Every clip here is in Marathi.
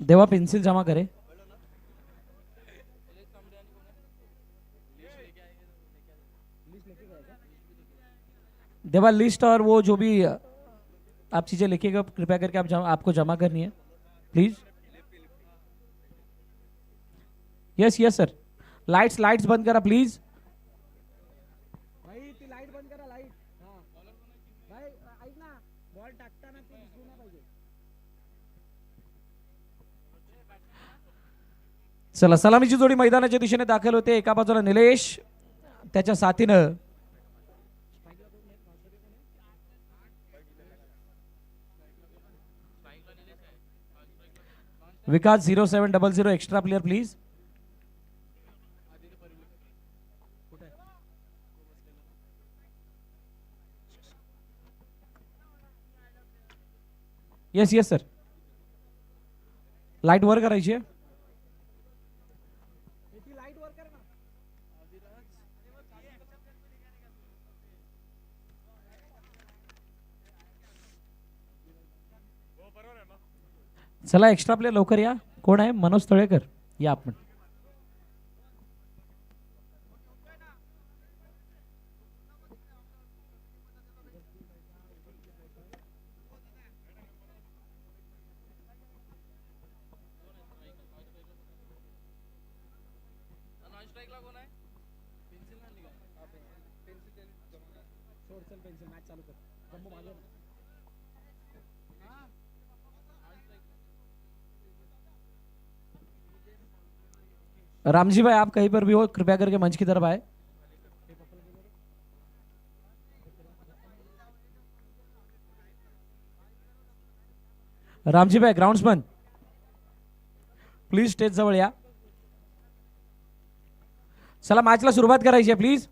देवा पेंसिल जमा करे। देवा लिस्ट और वो जो भी आप चीजें लिखिएगा कृपया करके आपको जमा करनी है please. Yes yes sir. Lights lights बंद करा प्लीज। भाई ती लाईट बंद करा लाईट। हां भाई ऐक ना बॉल टाकताना ते दिसू नाही पाहिजे। चला सलामीची जोडी मैदानाच्या दिशेने दाखल होते। एका बाजूला निलेश त्याच्या साथीनं विकास 0700 extra player please. Yes yes sir. Light वर करायची आहे। ती लाईट वर कर ना। चला एक्स्ट्रा प्लेयर लवकर या। कोण आहे? मनोज तळेकर या आपण। पेन्सिल मॅच चालू कर। जम्बो मागे ना। रामजी भाई आप कहीं पर भी हो कृपया करके मंच की तरफ आए। रामजी भाई ग्राउंड्समन प्लीज स्टेज जवळ या। चला मॅचला सुरुवात करायची आहे प्लीज।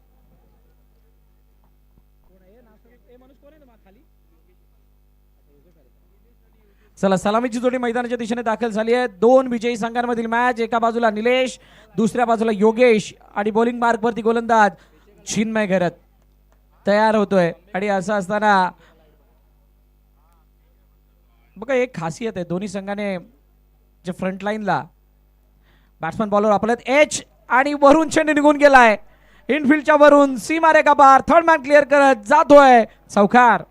चला सलामीची जोडी मैदानाच्या दिशेने दाखल झाली आहे। दोन विजयी संघांमधील मॅच। एका बाजूला निलेश दुसऱ्या बाजूला योगेश आणि बॉलिंग मार्क वरती गोलंदाज चिन्मय घरत तयार होतोय। आणि असं असताना बघा एक खासियत आहे दोन्ही संघाने जे फ्रंट लाईनला बॅट्समन बॉलर वापरलेत एच आणि वरून चेंडू निघून गेलाय इनफिल्डच्या वरून सीमा रेखा पार थर्ड मॅन क्लिअर करत जातोय चौकार।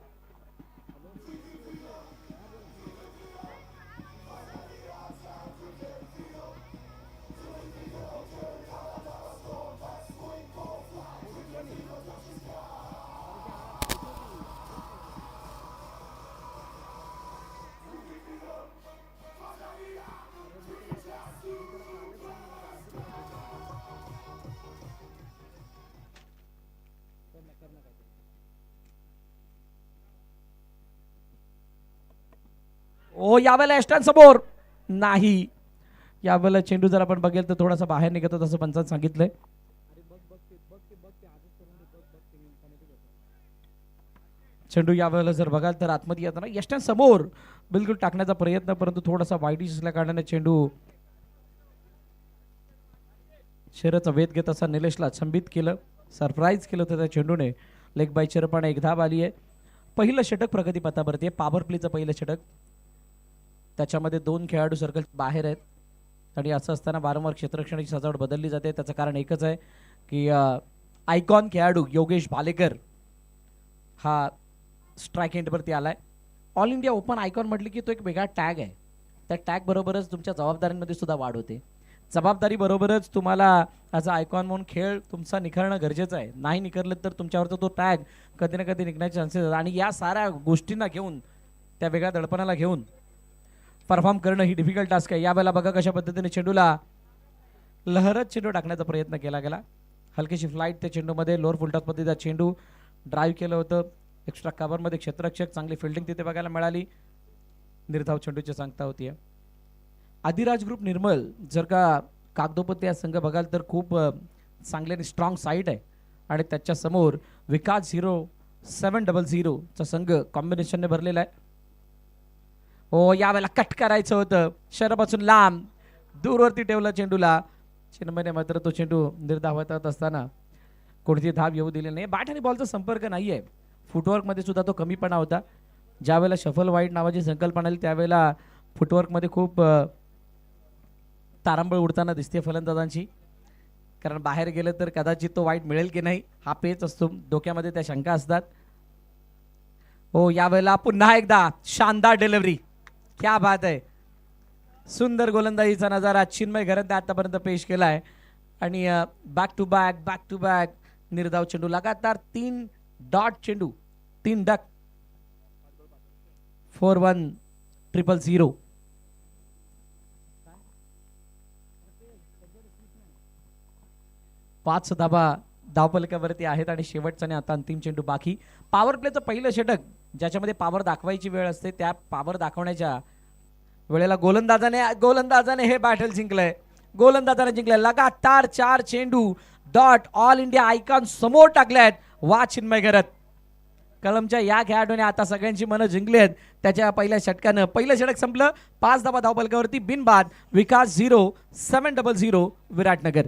ओ यावेळेला एस्टन समोर नाही। यावेळेला चेंडू जर आपण बघेल तर थोडासा बाहेर निघत होता असं पंचांनी सांगितलंय। चेंडू यावेळेला जर बघाल तर आतमध्ये येताना एस्टन समोर बिलकुल टाकण्याचा प्रयत्न परंतु थोडासा वाईटिश असल्या कारणाने चेंडू शरीराचा वेध घेत असा निलेशला छंबित केलं। सरप्राईज केलं होतं त्या चेंडूने। लेग बाय चिरपणे एक धाव आली आहे। पहिलं षटक प्रगतीपथावरती आहे। पॉवर प्लेचं पहिलं षटक त्याच्यामध्ये दोन खेळाडू सर्कल बाहेर आहेत आणि असं असताना वारंवार क्षेत्ररक्षणाची सजावट बदलली जाते। त्याचं कारण एकच आहे की आयकॉन खेळाडू योगेश भालेकर हा स्ट्राईक एंडवरती आलाय। ऑल इंडिया ओपन आयकॉन म्हटलं की तो एक वेगळा टॅग आहे। त्या टॅग बरोबरच तुमच्या जबाबदाऱ्यांमध्ये सुद्धा वाढ होते। जबाबदारी बरोबरच तुम्हाला ॲज अ आयकॉन म्हणून खेळ तुमचा निखळणं गरजेचं आहे। नाही निखरलं तर तुमच्यावरचा तो टॅग कधी ना कधी निघण्याचे चान्सेस आणि या साऱ्या गोष्टींना घेऊन त्या वेगळ्या दडपणाला घेऊन परफॉर्म करणं ही डिफिकल्ट टास्क आहे। यावेळेला बघा कशा पद्धतीने चेंडूला लहरत चेंडू टाकण्याचा प्रयत्न केला गेला। हलकीशी फ्लाईट त्या चेंडूमध्ये लोअर फुलटॉस पद्धतीचा चेंडू ड्राईव्ह केलं होतं। एक्स्ट्रा कव्हरमध्ये क्षेत्ररक्षक चांगली फिल्डिंग तिथे बघायला मिळाली। निर्धाव चेंडूची सांगता होती। आदिराज ग्रुप निर्मल जर का कागदोपत्री हा संघ बघाल तर खूप चांगले आणि स्ट्रॉंग साईड आहे आणि त्याच्या समोर विकास 0700 चा संघ कॉम्बिनेशनने भरलेला आहे। हो यावेळेला कट करायचं होतं शरीरापासून लांब दूरवरती ठेवलं चेंडूला। चिन्मयने मात्र तो चेंडू निर्धावत असताना कोणती धाव येऊ दिली नाही। बॅट आणि बॉलचा संपर्क नाही आहे। फुटवर्कमध्ये सुद्धा तो कमीपणा होता। ज्यावेळेला शफल वाईड नावाची संकल्पना आली त्यावेळेला फुटवर्कमध्ये खूप तारांबळ उडताना दिसते फलंदाजांची, कारण बाहेर गेलं तर कदाचित तो वाईट मिळेल की नाही हा पेच असतो, डोक्यामध्ये त्या शंका असतात. हो, यावेळेला पुन्हा एकदा शानदार डिलिव्हरी, क्या बात आहे. सुंदर गोलंदाजीचा नजारा चिन्मय घरत आतापर्यंत पेश केलाय आणि बॅक टू बॅक निर्धाव चेंडू, लगातार 3 डॉट चेंडू, 3 डक, 4-1-0-0. 5 धाबा धावफलकावरती आहेत आणि शेवटचा आणि आता अंतिम चेंडू बाकी. पॉवर प्लेचं पहिलं षटक ज्याच्यामध्ये पॉवर दाखवायची वेळ असते, त्या पॉवर दाखवण्याच्या वेळेला गोलंदाजाने हे बॅटल जिंकलंय. गोलंदाजाने जिंकलंय. लगातार 4 चेंडू डॉट ऑल इंडिया आयकॉन समोर टाकल्यात. वा चिन्मय घरत, कळमच्या या खेळाडूने आता सगळ्यांची मनं जिंकली आहेत त्याच्या पहिल्या षटकानं. पहिलं षटक संपलं 5 धाबा धावफलकावरती बिनबाद. विकास 0, 7-0 विराटनगर.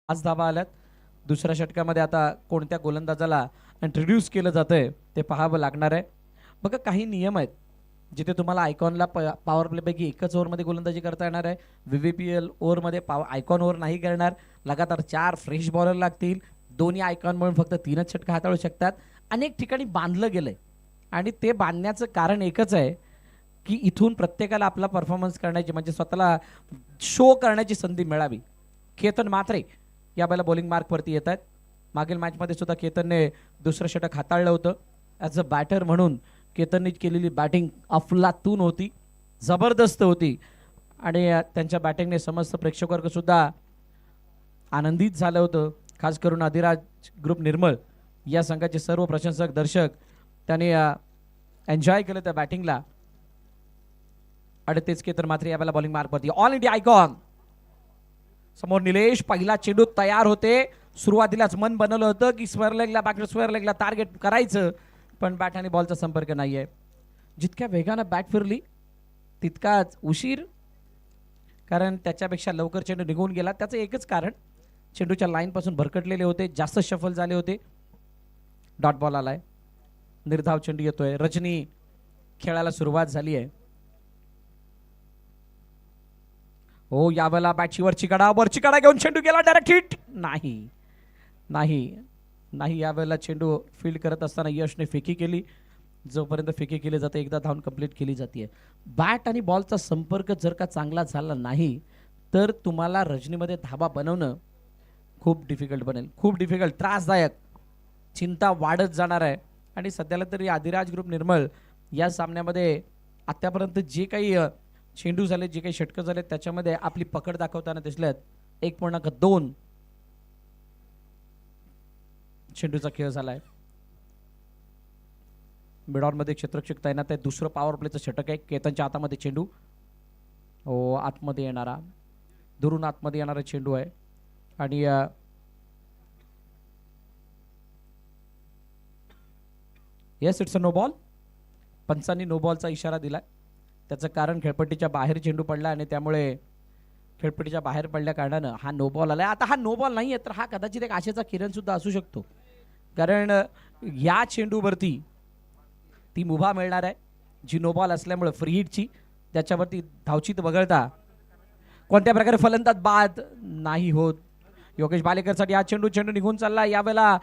आज धाबा आल्यात. दुसऱ्या षटकामध्ये आता कोणत्या गोलंदाजाला इंट्रोड्यूस केलं जातंय ते पाहावं लागणार आहे. बघा, काही नियम आहेत जिथे तुम्हाला आयकॉनला पॉवर प्लेपैकी एकच ओव्हरमध्ये गोलंदाजी करता येणार आहे. VVPL ओव्हरमध्ये आयकॉन ओव्हर नाही करणार. लगातार 4 फ्रेश बॉलर लागतील. दोन्ही आयकॉन म्हणून फक्त 3च षटकं हाताळू शकतात. अनेक ठिकाणी बांधलं गेलंय आणि ते बांधण्याचं कारण एकच आहे की इथून प्रत्येकाला आपला परफॉर्मन्स करण्याची, म्हणजे स्वतःला शो करण्याची संधी मिळावी. केतन म्हात्रे या वेळेला बॉलिंग मार्कवरती येत आहेत. मागील मॅचमध्ये सुद्धा केतनने दुसरं षटक हाताळलं होतं. ॲज अ बॅटर म्हणून केतनने केलेली बॅटिंग अफलातून होती, जबरदस्त होती आणि त्यांच्या बॅटिंगने समस्त प्रेक्षकवर्ग सुद्धा आनंदित झालं होतं. खास करून अधिराज ग्रुप निर्मळ या संघाचे सर्व प्रशंसक दर्शक त्यांनी एन्जॉय केलं त्या बॅटिंगला. आणि तेच केतन म्हात्रे या वेळेला बॉलिंग मार्कवरती. ऑल इंडिया आयकॉन समोर निलेश, पहिला चेंडू तयार होते. सुरुवातीलाच मन बनवलं होतं की स्क्वेअर लेगला टार्गेट करायचं, पण बॅट आणि बॉलचा संपर्क नाहीये. जितक्या वेगानं बॅट फिरली तितकाच उशीर, कारण त्याच्यापेक्षा लवकर चेंडू निघून गेला. त्याचं एकच कारण, चेंडूच्या लाईनपासून भरकटलेले होते, जास्त शफल झाले होते. डॉट बॉल आलाय. निर्धाव चेंडू येतोय. रजनी खेळायला सुरुवात झाली आहे. हो, यावेळेला बॅटची वरची कडा घेऊन चेंडू गेला डायरेक्ट हिट. नाही यावेळेला चेंडू फील्ड करत असताना यशने फेकी केली. जोपर्यंत फेकी केली जाते एकदा धावून कंप्लीट केली जाते. बॅट आणि बॉलचा संपर्क जर का चांगला झाला नाही तर तुम्हाला रजनीमध्ये धाबा बनवणं खूप डिफिकल्ट बनेल, खूप डिफिकल्ट, त्रासदायक. चिंता वाढत जाणार आहे. आणि सध्याला तरी अधिराज ग्रुप निर्मळ या सामन्यामध्ये आतापर्यंत जे काही चेंडू झाले, जे काही षटकं झाले त्याच्यामध्ये आपली पकड दाखवताना दिसल्यात. 1.2 चेंडूचा खेळ झालाय. मिडॉनमध्ये क्षेत्ररक्षक तैनात आहे. दुसरं पॉवर प्लेचं षटक आहे. केतनच्या हातामध्ये चेंडू, हो आतमध्ये येणारा, दुरून आतमध्ये येणारा चेंडू आहे. आणि yes, it's a no ball. पंचांनी नो बॉलचा इशारा दिलाय. त्याचं कारण खेळपट्टीच्या बाहेर चेंडू पडला आणि त्यामुळे खेळपट्टीच्या बाहेर पडल्या कारणानं हा नो बॉल आलाय. आता हा नो बॉल नाही आहे तर हा कदाचित एक आशेचा किरण सुद्धा असू शकतो, कारण या चेंडूवरती ती मुभा मिळणार आहे जी नो बॉल असल्यामुळे फ्री हिटची. त्याच्यावरती धावचीत वगळता कोणत्या प्रकारे फलंदाज बाद नाही होत. योगेश बालेकरसाठी हा चेंडू निघून चालला. यावेळेला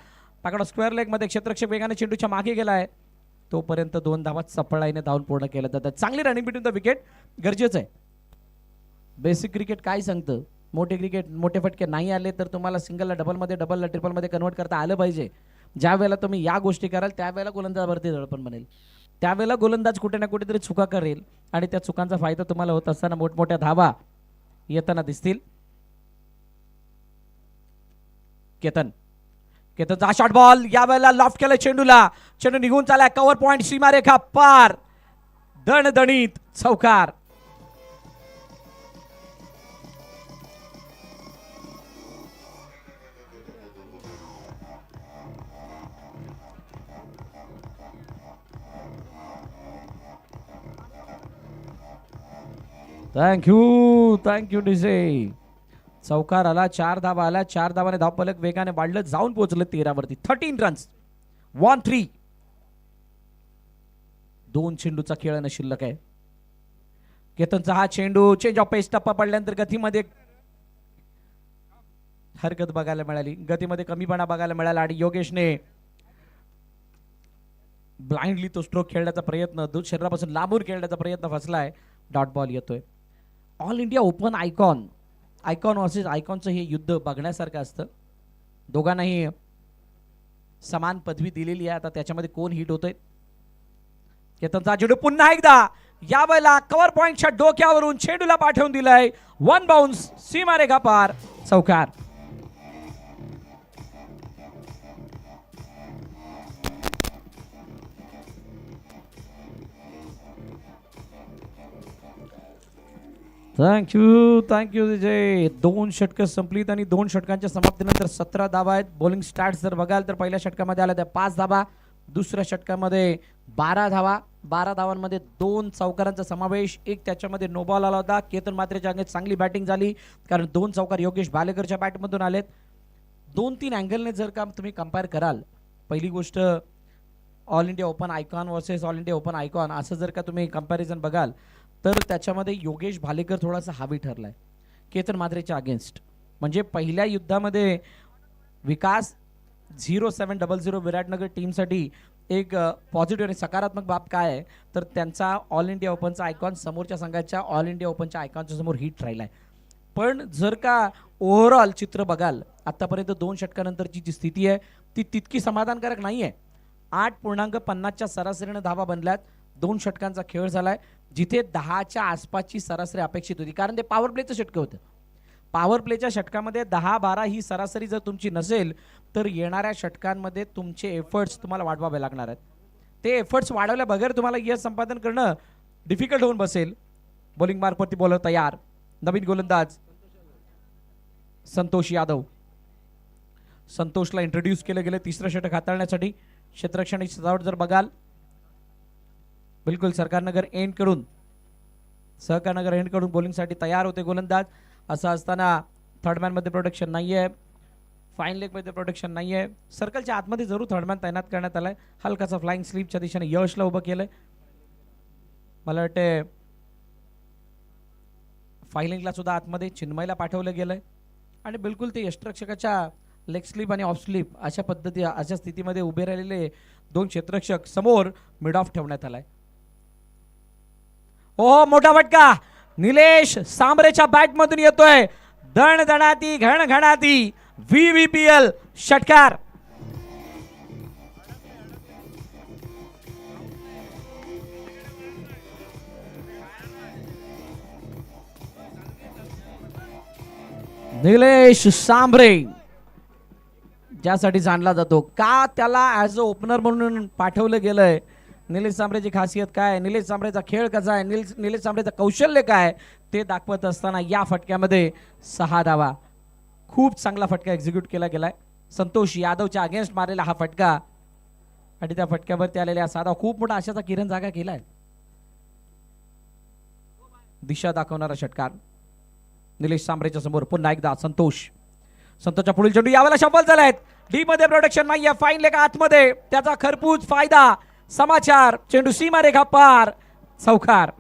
पकडा स्क्वेअर लेगमध्ये क्षेत्ररक्षक वेगाने चेंडूच्या मागे गेलाय. तोपर्यंत 2 धावा चपळाईने धावून पूर्ण केलं जातात. चांगली रनिंग बिटवीन द विकेट गरजेचं आहे. बेसिक क्रिकेट काय सांगतं, मोठे फटके नाही आले तर तुम्हाला सिंगलला डबलला ट्रिपलमध्ये कन्वर्ट करता आलं पाहिजे. ज्या वेळेला तुम्ही या गोष्टी कराल त्यावेळेला गोलंदाजावरती दडपण बनेल. त्यावेळेला गोलंदाज कुठे ना कुठेतरी चुका करेल आणि त्या चुकांचा फायदा तुम्हाला होत असताना मोठमोठ्या धावा येताना दिसतील. केतनचा शॉट बॉल यावेळेला लॉफ्ट केला चेंडूला. चेंडू निघून चालाय. कव्हर पॉइंट, सीमारेखा पार, दणदणीत चौकार. Thank you DJ. चौकार आला, 4 धावा आला, 4 धावाने धावफलक वेगाने वाढलं, जाऊन पोहोचलं 13 वरती. 13 रन्स, 1-3. 2 चेंडूचा खेळ शिल्लक आहे. केतनचा हा चेंडू, चेंज ऑफ पेस, टप्पा पडल्यानंतर गतीमध्ये हरकत बघायला मिळाली, गतीमध्ये कमीपणा बघायला मिळाला आणि योगेशने ब्लाइंडली तो स्ट्रोक खेळण्याचा प्रयत्न, शरीरापासून लांबून खेळण्याचा प्रयत्न फसलाय. डॉट बॉल येतोय. All India open icon versus आयकॉनचं हे युद्ध बघण्यासारखं असतं. दोघांनाही समान पदवी दिलेली आहे. आता त्याच्यामध्ये कोण हिट होतोय. केतनचा चेंडू पुन्हा एकदा, यावेळेला कव्हर पॉइंटच्या डोक्यावरून चेंडूला पाठवून दिलाय. 1 बाउन्स, सीमारेखा पार, चौकार. थँक्यू विजय. 2 षटकं संपलीत आणि 2 षटकांच्या समाप्तीनंतर 17 धावा आहेत. बॉलिंग स्टार्ट जर बघाल तर पहिल्या षटकामध्ये आल्या त्या 5 धावा, दुसऱ्या षटकामध्ये 12 धावा. 12 धावांमध्ये 2 चौकारांचा समावेश, एक त्याच्यामध्ये नो बॉल आला होता. केतन मात्रेच्या अंगात चांगली बॅटिंग झाली कारण 2 चौकार योगेश भालेकरच्या बॅटमधून आलेत. 2-3 अँगलने जर का तुम्ही कंपेअर कराल, पहिली गोष्ट all India open icon versus all India open icon असं जर का तुम्ही कंपॅरिझन बघाल तर त्याच्यामध्ये योगेश भालेकर थोडासा हावी ठरलाय केतन मात्रेच्या अगेन्स्ट. म्हणजे पहिल्या युद्धामध्ये विकास 0700 विराटनगर टीमसाठी एक पॉझिटिव्ह आणि सकारात्मक बाब काय आहे तर त्यांचा ऑल इंडिया ओपनचा आयकॉन समोरच्या संघाच्या ऑल इंडिया ओपनच्या आयकॉनच्या समोर हिट राहिलाय. पण जर का ओव्हरऑल चित्र बघाल आतापर्यंत 2 षटकानंतरची जी स्थिती आहे ती तितकी समाधानकारक नाही आहे. 8.50च्या सरासरीने धावा बनल्यात. 2 षटकांचा खेळ झालाय जिथे 10च्या आसपासची सरासरी अपेक्षित होती कारण ते पॉवर प्लेचं षटकं होतं. पॉवर प्लेच्या षटकामध्ये 10-12 ही सरासरी जर तुमची नसेल तर येणाऱ्या षटकांमध्ये तुमचे एफर्ट्स तुम्हाला वाढवावे लागणार आहेत. ते एफर्ट्स वाढवल्या बगैर तुम्हाला यश संपादन करणं डिफिकल्ट होऊन बसेल. बॉलिंग मार्कवरती बॉलर तयार. नवीन गोलंदाज संतोष यादव. संतोषला इंट्रोड्यूस केलं गेलं तिसरं षटक हाताळण्यासाठी. क्षेत्ररक्षण सजावट जर बघाल बिलकुल सहकारनगर एंड कडून बॉलिंगसाठी तयार होते गोलंदाज. असं असताना थर्डमॅन मध्ये प्रोटेक्शन नाहीये, फाईन लेग मध्ये प्रोटेक्शन नाहीये. सर्कलच्या आतमध्ये जरूर थर्डमॅन तैनात करण्यात आलाय. हलकासा फ्लाइंग स्लीपच्या दिशेने यशला उभं केलंय. मला वाटते फायलिंगला सुद्धा आतमध्ये चिन्मयला पाठवलं गेलंय आणि बिलकुल ते यष्टरक्षकाच्या लेग स्लीप आणि ऑफ स्लीप अशा स्थितीमध्ये उभे राहिलेले 2 क्षेत्ररक्षक समोर मिड ऑफ ठेवण्यात आलाय. ओह मोठा फटका निलेश सांबरेच्या बॅट मधून येतोय. दणदणाती घणघणाती VVPL षटकार. निलेश सांबरे ज्यासाठी जाणला जातो का त्याला ॲज अ ओपनर म्हणून पाठवलं गेलंय. निलेश सांबरेची खासियत काय, निलेश सांबरेचा खेळ कसा आहे, निलेश सांबरेचं कौशल्य काय ते दाखवत असताना या फटक्यामध्ये 6 धावा. खूप चांगला फटका एक्झिक्यूट केला गेलाय. संतोष यादवच्या अगेन्स्ट मारलेला हा फटका आणि त्या फटक्यावरती आलेल्या 6 धावा खूप मोठा आशाचा किरण जागा केलाय. दिशा दाखवणारा षटकार निलेश सांबरेच्या समोर. पुन्हा एकदा संतोषच्या पुढील चेंडू यावेळेला सफल झालाय. डी मध्ये प्रोटेक्शन नाहीये, फाईन लेग आतमध्ये, त्याचा खरपूस फायदा. समाचार चेंडू सीमारेखा पार, चौकार.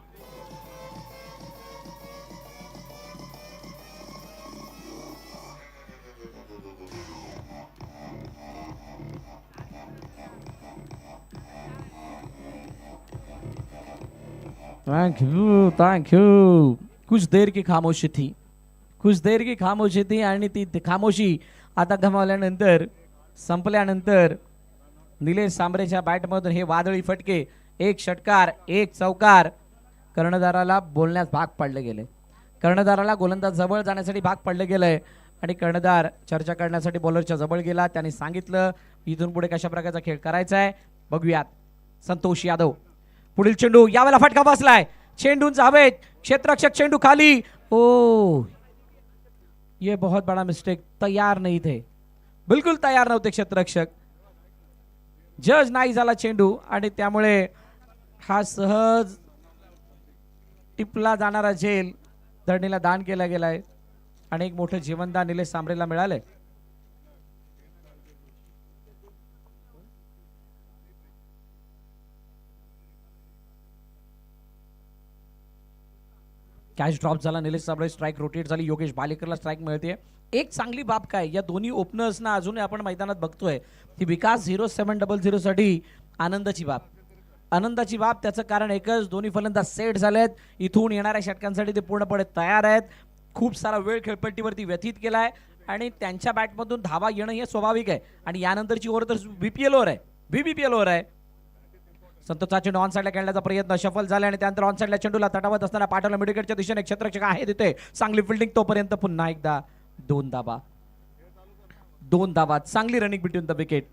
थँक्यू. कुछ देर की खामोशी थी आणि ती खामोशी आता गमावल्यानंतर संपल्यानंतर निलेश सांबरेच्या बॅटमधून हे वादळी फटके, 1 षटकार 1 चौकार कर्णधाराला बोलण्यास भाग पाडले गेले. कर्णधाराला गोलंदाज जवळ जाण्यासाठी भाग पाडले गेले आणि कर्णधार चर्चा करण्यासाठी बॉलरच्या जवळ गेला. त्यांनी सांगितलं इथून पुढे कशा प्रकारचा खेळ करायचा आहे बघूयात. संतोष यादव पुढील चेंडू यावेळेला फटका बसलाय. चेंडूंचा हवेत, क्षेत्ररक्षक चेंडू खाली. ओ ये बहुत बड़ा मिस्टेक. तयार नहीं थे, बिलकुल तयार नव्हते क्षेत्ररक्षक. जज नाही झाला चेंडू आणि त्यामुळे हा सहज टिपला जाणारा झेल धरणीला दान केला गेलाय आणि एक मोठं जीवनदान निलेश सांबरेला मिळालंय. कॅच ड्रॉप झाला, निलेश सांबरे स्ट्राइक रोटेट झाली, योगेश भालेकरला स्ट्राइक मिळते. एक चांगली बाब काय, या दोन्ही ओपनर्सना अजूनही आपण मैदानात बघतोय ती विकास 0700 साठी आनंदाची बाब. आनंदाची बाब त्याचं कारण एकच, दोन्ही फलंदाज सेट झालेत, इथून येणाऱ्या षटकांसाठी ते पूर्णपणे तयार आहेत. खूप सारा वेळ खेळपट्टीवरती व्यतीत केलाय आणि त्यांच्या बॅटमधून धावा येणं हे स्वाभाविक आहे. आणि यानंतरची ओव्हर तर बीपीएल ओव्हर आहे, बीबीपीएल ओव्हर आहे. संतोषचा चेंडू ऑन साईडला खेळण्याचा प्रयत्न सफल झाला आणि त्यानंतर ऑन साईडला चेंडूला तटावत असताना पाठवला मिडविकेटच्या दिशेने क्षेत्ररक्षक आहे तिथे, चांगली फिल्डिंग तोपर्यंत पुन्हा एकदा 2 धाबा, चांगली रनिंग बिटवीन द विकेट.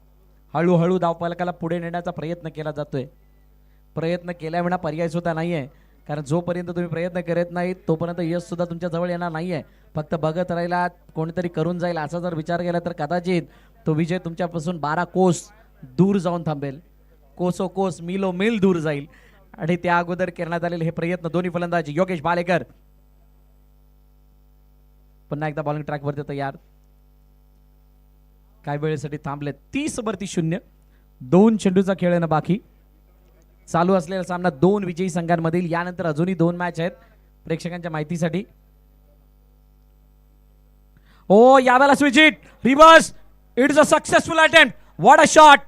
हळूहळू धावफलकाला पुढे नेण्याचा प्रयत्न केला जातोय. प्रयत्न केल्याविना पर्याय सुद्धा नाहीये, कारण जोपर्यंत तुम्ही प्रयत्न करत नाही तोपर्यंत यश सुद्धा तुमच्या जवळ येणार नाहीये. फक्त बघत राहिला कोणीतरी करून जाईल असा जर विचार केला तर कदाचित तो विजय तुमच्यापासून 12 कोस दूर जाऊन थांबेल, कोसो कोस मिलो मिल दूर जाईल. आणि त्या अगोदर करण्यात आलेले हे प्रयत्न दोन्ही फलंदाज योगेश भालेकर पुन्हा एकदा बॉलिंग ट्रॅकवरती तयार, काय वेळेसाठी थांबले. 30-0, 2 चेंडूचा खेळ आहे ना बाकी. चालू असलेला सामना 2 विजयी संघांमधील, यानंतर अजूनही 2 मॅच आहेत प्रेक्षकांच्या माहितीसाठी. ओ यावेळेला switch hit reverse, it is a successful attempt, what a shot.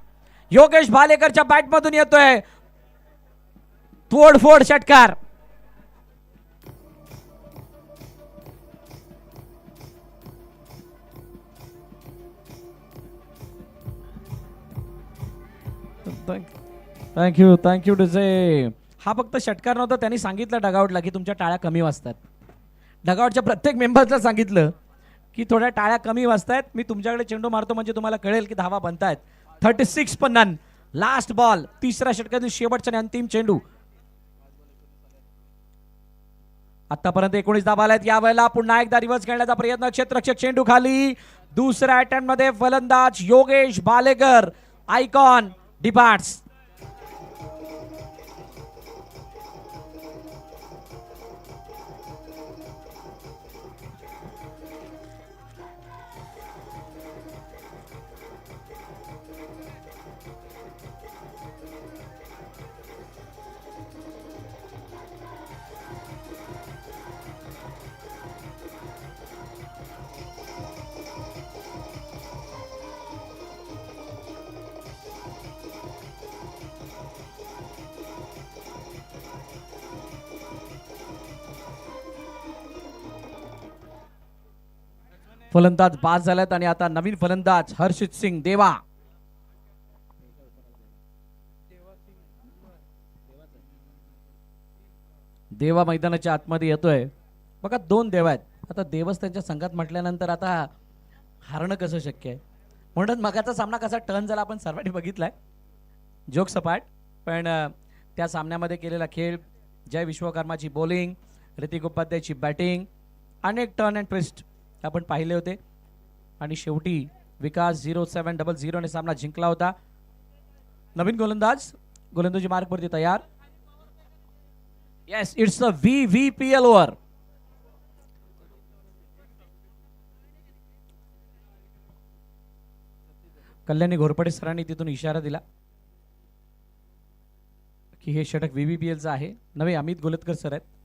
Yogesh भालेकरच्या बॅटमधून येतोय तोडफोड षटकार. Thank you to say. हा फक्त षटकार नव्हता, त्यांनी सांगितलं डगआउटला की तुमच्या टाळ्या कमी वाजतात. डगआउटच्या प्रत्येक मेंबर्सला सांगितलं की थोड्या टाळ्या कमी वाजतायत, मी तुमच्याकडे चेंडू मारतो म्हणजे तुम्हाला कळेल की धावा बनतायत. 36 पण नन. लास्ट बॉल, तिसऱ्या षटकातील शेवटचा आणि अंतिम चेंडू. आतापर्यंत 19 धावा आल्यात. यावेळेला पुन्हा एकदा रिव्हर्स खेळण्याचा प्रयत्न, क्षेत्ररक्षक चेंडू खाली. दुसऱ्या अटेम्प्ट मध्ये फलंदाज योगेश भालेकर आयकॉन डिपार्ट्स. फलंदाज बाद झाल्यात आणि आता नवीन फलंदाज हर्षित सिंग देवा. देवा मैदानाच्या आतमध्ये येतोय. बघा 2 देवा आहेत. आता देवच त्यांच्या संघात म्हटल्यानंतर आता हारणं कसं शक्य आहे. म्हणून मगाचा सामना कसा टर्न झाला आपण सर्वांनी बघितलाय, जोक सपाट. पण त्या सामन्यामध्ये केलेला खेळ, जय विश्वकर्माची बॉलिंग, ऋतिक उपाध्यायची बॅटिंग, अनेक टर्न अँड ट्विस्ट आपण पाहिले होते. आणि शेवटी विकास 0700 ने सामना जिंकला होता. नवीन गोलंदाजी मार्कवरती तयार. Yes, it's a VVPL over. Kalyani Ghorpade सरांनी तिथून इशारा दिला की हे षटक VVPLचं आहे. नवे अमित गोलतकर सर आहेत.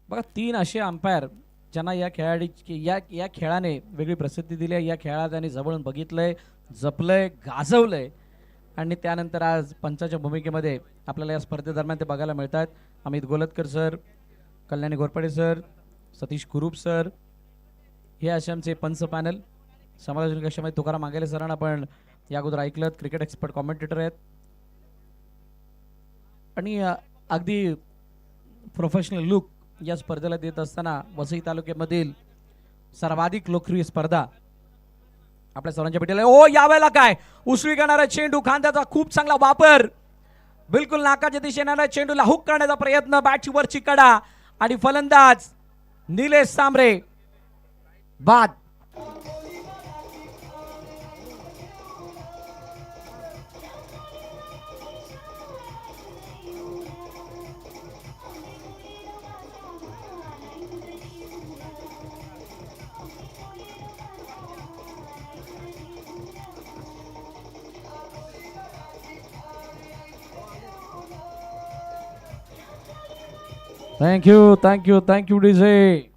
बघा 3 असे अंपायर ज्यांना या या खेळाने वेगळी प्रसिद्धी दिली आहे. या खेळाला त्यांनी जवळून बघितलंय, जपलंय, गाजवलंय आणि त्यानंतर आज पंचाच्या भूमिकेमध्ये आपल्याला या स्पर्धेदरम्यान ते बघायला मिळतात. अमित गोलतकर सर, कल्याणी घोरपडे सर, सतीश कुरूप सर, हे असे आमचे पंच पॅनल. समालोचन कक्षामध्ये तुकाराम मांगेले सरांना आपण या अगोदर ऐकलं, क्रिकेट एक्सपर्ट कॉमेंटेटर आहेत आणि अगदी प्रोफेशनल लुक या स्पर्धेला देत असताना वसई तालुक्यामधील सर्वाधिक लोकप्रिय स्पर्धा आपल्या सर्वांच्या भेटीला. ओ यावेळेला काय उसळी करणारा चेंडू, खांद्याचा खूप चांगला वापर, बिलकुल नाकाच्या दिशेने चेंडूला हुक करण्याचा प्रयत्न, बॅटची वरची कडा आणि फलंदाज निलेश सांबरे बाद. Thank you DJ.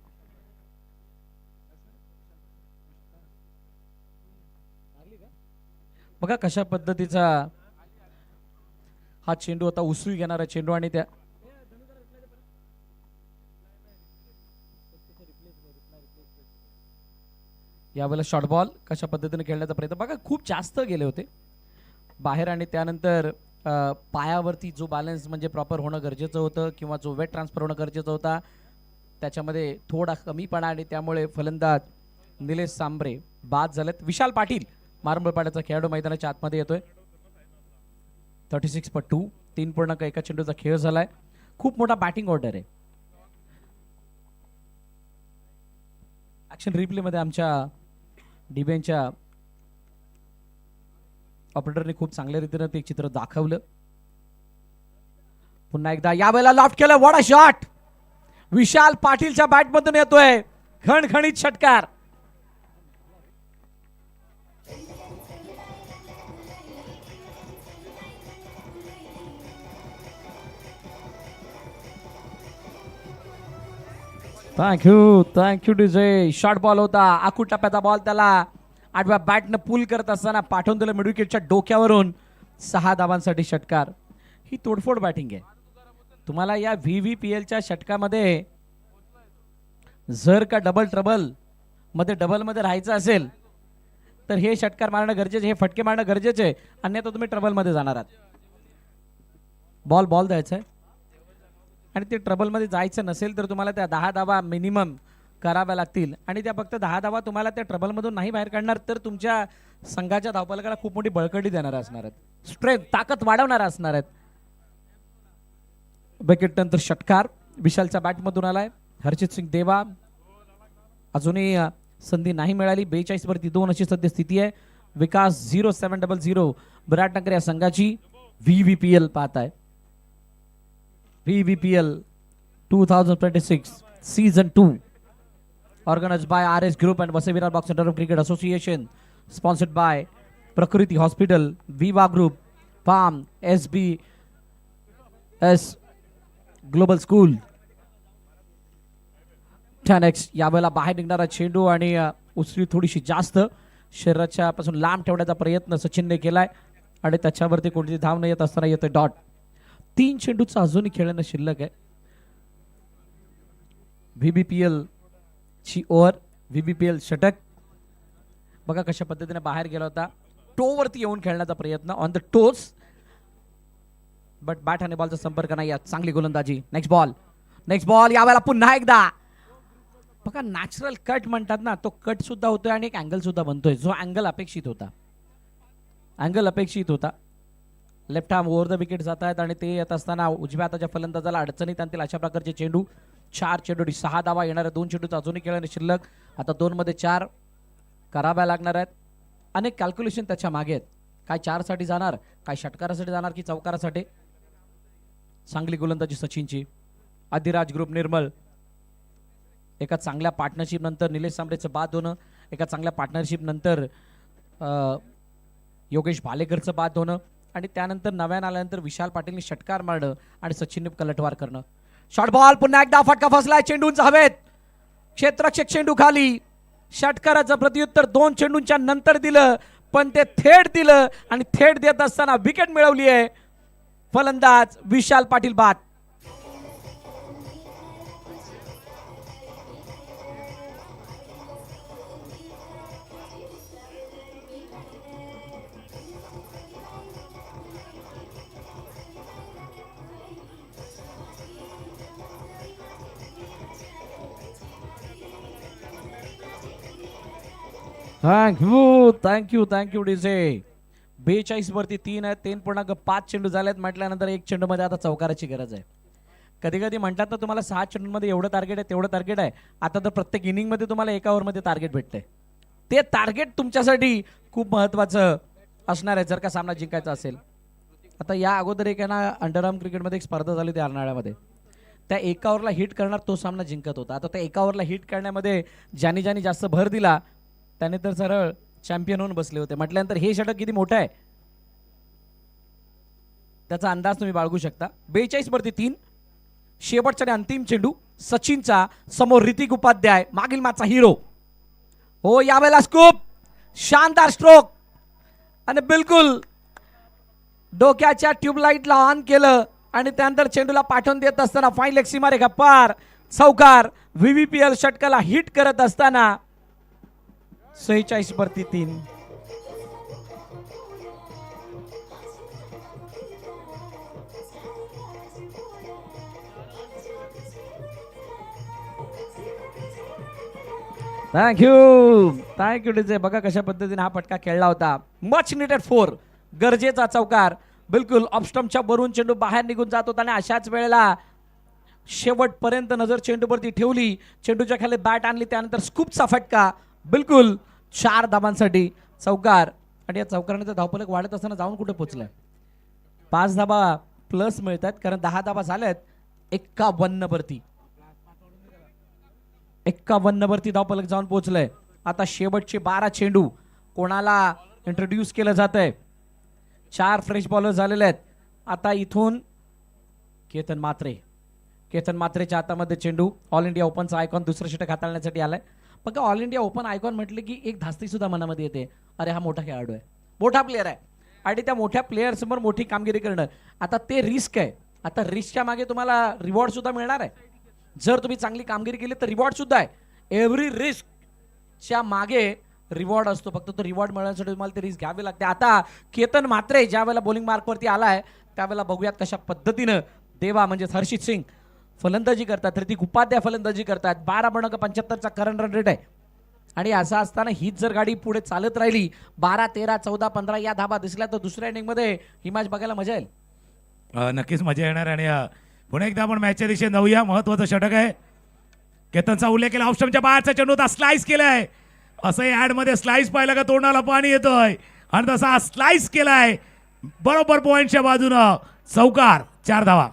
बघा कशा पद्धतीचा हा चेंडू आता उसळी घेणारा चेंडू आणि त्या यावेळेला शॉर्ट बॉल कशा पद्धतीने खेळण्याचा प्रयत्न बघा खूप जास्त गेले होते बाहेर आणि त्यानंतर पायावरती जो बॅलन्स म्हणजे प्रॉपर होणं गरजेचं होतं किंवा जो वेट ट्रान्सफर होणं गरजेचं होता त्याच्यामध्ये थोडा कमीपणा आणि त्यामुळे फलंदाज निलेश सांबरे बाद झालेत. विशाल पाटील मारंबळपाड्याचा खेळाडू मैदानाच्या आतमध्ये येतोय. 36/2 3.1 चेंडूचा खेळ झालाय. खूप मोठा बॅटिंग ऑर्डर आहे. ऍक्शन रिप्ले मध्ये आमच्या डिबेनच्या ऑपरेटरने खूप चांगल्या रीतीने ते चित्र दाखवलं. पुन्हा एकदा यावेळेला लॉफ्ट केलं. What a shot. विशाल पाटीलच्या बॅटमधून येतोय खणखणीत षटकार. Thank you DJ. शॉर्ट बॉल होता. आखूट टप्प्याचा बॉल त्याला आठव्या बॅटनं पुल करत असताना पाठवून दिलं मिडविकेटच्या डोक्यावरून. 6 धावांसाठी षटकार. ही तोडफोड बॅटिंग आहे. तुम्हाला या VVPLच्या षटकामध्ये जर का डबल ट्रबल मध्ये डबल मध्ये राहायचं असेल तर हे षटकार मारणं गरजेचे हे फटके मारणं गरजेचे आहे. अन्यथा तुम्ही ट्रबल मध्ये जाणार आहात. बॉल द्यायचा आहे आणि ते ट्रबल मध्ये जायचं नसेल तर तुम्हाला त्या 10 धावा मिनिमम कराव्या लागतील आणि त्या फक्त 10 धावा तुम्हाला त्या ट्रबल मधून नाही बाहेर काढणार तर तुमच्या संघाच्या धावपलकाला खूप मोठी बळकटी देणार असणार आहेत. स्ट्रेंथ ताकद वाढवणार असणार आहेत. विकेट नंतर षटकार विशालच्या बॅटमधून आलाय. हरजित सिंग देवा अजूनही संधी नाही मिळाली. 42 वरती 2 अशी सध्या स्थिती आहे. विकास 0700 विराटनगर या संघाची. VVPL पाहताय. VVPL 2026 season 2 organized by RS Group and Vasai Virar Box Center of Cricket Association, sponsored by Prakriti Hospital, Viva Group, Palm, SBS Global School. 10x यावेळेला बाहेर निघणारा चेंडू आणि उसळी थोडीशी जास्त शरीराच्या पासून लांब ठेवण्याचा प्रयत्न सचिनने केलाय आणि त्याच्यावरती कोणती धाव न येत असताना येते डॉट. 3 चेंडूचा अजूनही खेळणं शिल्लक आहे. VBPL ची ओव्हर. VBPL षटक बघा कशा पद्धतीने बाहेर गेला होता. टोवरती येऊन खेळण्याचा प्रयत्न on the toes but bat आणि बॉलचा संपर्क नाही. चांगली गोलंदाजी. नेक्स्ट बॉल यावेळेला पुन्हा एकदा बघा नॅचरल कट म्हणतात ना तो कट सुद्धा होतोय आणि एक अँगल सुद्धा बनतोय जो अँगल अपेक्षित होता. Left arm over the wicket जात आहेत आणि ते येत असताना उजव्या हाताच्या फलंदाजाला अडचणीत आणतील अशा प्रकारचे चेंडू. 4 चेंडू 6 धावा येणाऱ्या 2 चेंडूचा अजूनही खेळणे शिल्लक. आता 2 मध्ये 4 कराव्या लागणार आहेत. अनेक कॅल्क्युलेशन त्याच्या मागे आहेत. काय 4 साठी जाणार काय षटकारासाठी जाणार की चौकारासाठी. चांगली गोलंदाजी सचिनची. अधिराज ग्रुप निर्मल एका चांगल्या पार्टनरशिप नंतर निलेश सांबरेचं बाद होणं. एका चांगल्या पार्टनरशिप नंतर योगेश भालेकरचं बाद होणं आणि त्यानंतर नव्यानं आल्यानंतर विशाल पाटीलने षटकार मारणं आणि सचिनने कलटवार करणं. शॉर्ट बॉल पुन्हा एकदा फटका फसलाय. चेंडूंचा हवेत. क्षेत्ररक्षक चेंडू खाली. षटकाराचं प्रत्युत्तर 2 चेंडूंच्या नंतर दिलं पण ते थेट दिलं आणि थेट देत असताना विकेट मिळवली आहे. फलंदाज विशाल पाटील बाद. Thank you DJ. 42 वरती 3 आहेत. 3.5 चेंडू झालेत म्हटल्यानंतर 1 चेंडू मध्ये आता चौकाराची गरज आहे. कधी कधी म्हणतात ना तुम्हाला 6 चेंडूंमध्ये एवढं टार्गेट आहे तेवढं टार्गेट आहे. आता तर प्रत्येक इनिंग मध्ये तुम्हाला 1 ओव्हरमध्ये टार्गेट भेटतंय. ते टार्गेट तुमच्यासाठी खूप महत्वाचं असणार आहे जर का सामना जिंकायचा असेल. आता या अगोदर एक आहे ना अंडरआर्म क्रिकेटमध्ये एक स्पर्धा झाली होती अर्नाळ्यामध्ये. त्या 1 ओव्हरला हिट करणार तो सामना जिंकत होता. आता त्या 1 ओव्हरला हिट करण्यामध्ये ज्याने जास्त भर दिला त्याने तर सरळ चॅम्पियन होऊन बसले होते. म्हटल्यानंतर हे षटक किती मोठं आहे त्याचा अंदाज तुम्ही बाळगू शकता. 42 वरती 3 शेवटचा आणि अंतिम चेंडू सचिनचा, समोर ऋतिक उपाध्याय, मागील मॅचचा हिरो. हो यावेळेला स्कूप, शानदार स्ट्रोक आणि बिलकुल डोक्याच्या ट्यूबलाईटला ऑन केलं आणि त्यानंतर चेंडूला पाठवून देत असताना फाईन लेग सीमारेखा पार, चौकार. व्हीव्हीपीएल षटकाला हिट करत असताना 46-3. Thank you DJ. बघा कशा पद्धतीने हा फटका खेळला होता. मच निडेड 4, गरजेचा चौकार. बिलकुल ऑफस्टम्पच्या वरून चेंडू बाहेर निघून जात होता आणि अशाच वेळेला शेवटपर्यंत नजर चेंडूवरती ठेवली, चेंडूच्या खाली बॅट आणली, त्यानंतर स्कूपचा फटका. बिलकुल 4 धाबांसाठी चौकार. आणि या चौकाराने धावफलक वाढत असताना जाऊन कुठे पोहोचलाय. 5 धाबा प्लस मिळतात कारण 10 धाबा झाल्यात 51 वरती. 51 वरती धावफलक जाऊन पोहोचलंय. आता शेवटचे 12 चेंडू कोणाला इंट्रोड्यूस केलं जात आहे. 4 फ्रेश बॉलर झालेले आहेत. आता इथून केतन मात्रेच्या हातामध्ये चेंडू. ऑल इंडिया ओपनचा आयकॉन दुसरं षटक हाताळण्यासाठी आलाय. बघा ऑल इंडिया ओपन आयकॉन म्हटलं की एक धास्ती सुद्धा मनामध्ये येते. अरे हा मोठा खेळाडू आहे, मोठा प्लेअर आहे आणि त्या मोठ्या प्लेअर समोर मोठी कामगिरी करणं, आता ते रिस्क आहे. आता रिस्कच्या मागे तुम्हाला रिवॉर्ड सुद्धा मिळणार आहे. जर तुम्ही चांगली कामगिरी केली तर रिवॉर्ड सुद्धा आहे. एव्हरी रिस्कच्या मागे रिवॉर्ड असतो, फक्त तो रिवॉर्ड मिळवण्यासाठी तुम्हाला ते रिस्क घ्यावी लागते. आता केतन मात्रे ज्या वेळेला बॉलिंग मार्कवरती आलाय त्यावेळेला बघूयात कशा पद्धतीनं देवा म्हणजे हर्षित सिंग फलंदाजी करतात, ऋतिक उपाध्याय फलंदाजी करतात. 12.75चा करंट रन रेट आहे. आणि असं असताना हीच जर गाडी पुढे चालत राहिली, 12, 13, 14, 15 या धाबा दिसल्या तर दुसऱ्या इनिंगमध्ये ही मॅच बघायला मजा येईल. नक्कीच मजा येणार. आणि पुन्हा एकदा आपण मॅचच्या दिशेने जाऊया. महत्वाचं षटक आहे. केतनचा उल्लेख केला. ऑप्शनच्या बाहेरचा चेंडू होता, स्लाइस केलाय. असंही ऍड मध्ये स्लाइस पाहिला का तोंडाला पाणी येतोय आणि तसा स्लाइस केलाय बरोबर पॉइंटच्या बाजूनं. चौकार, 4 धावा.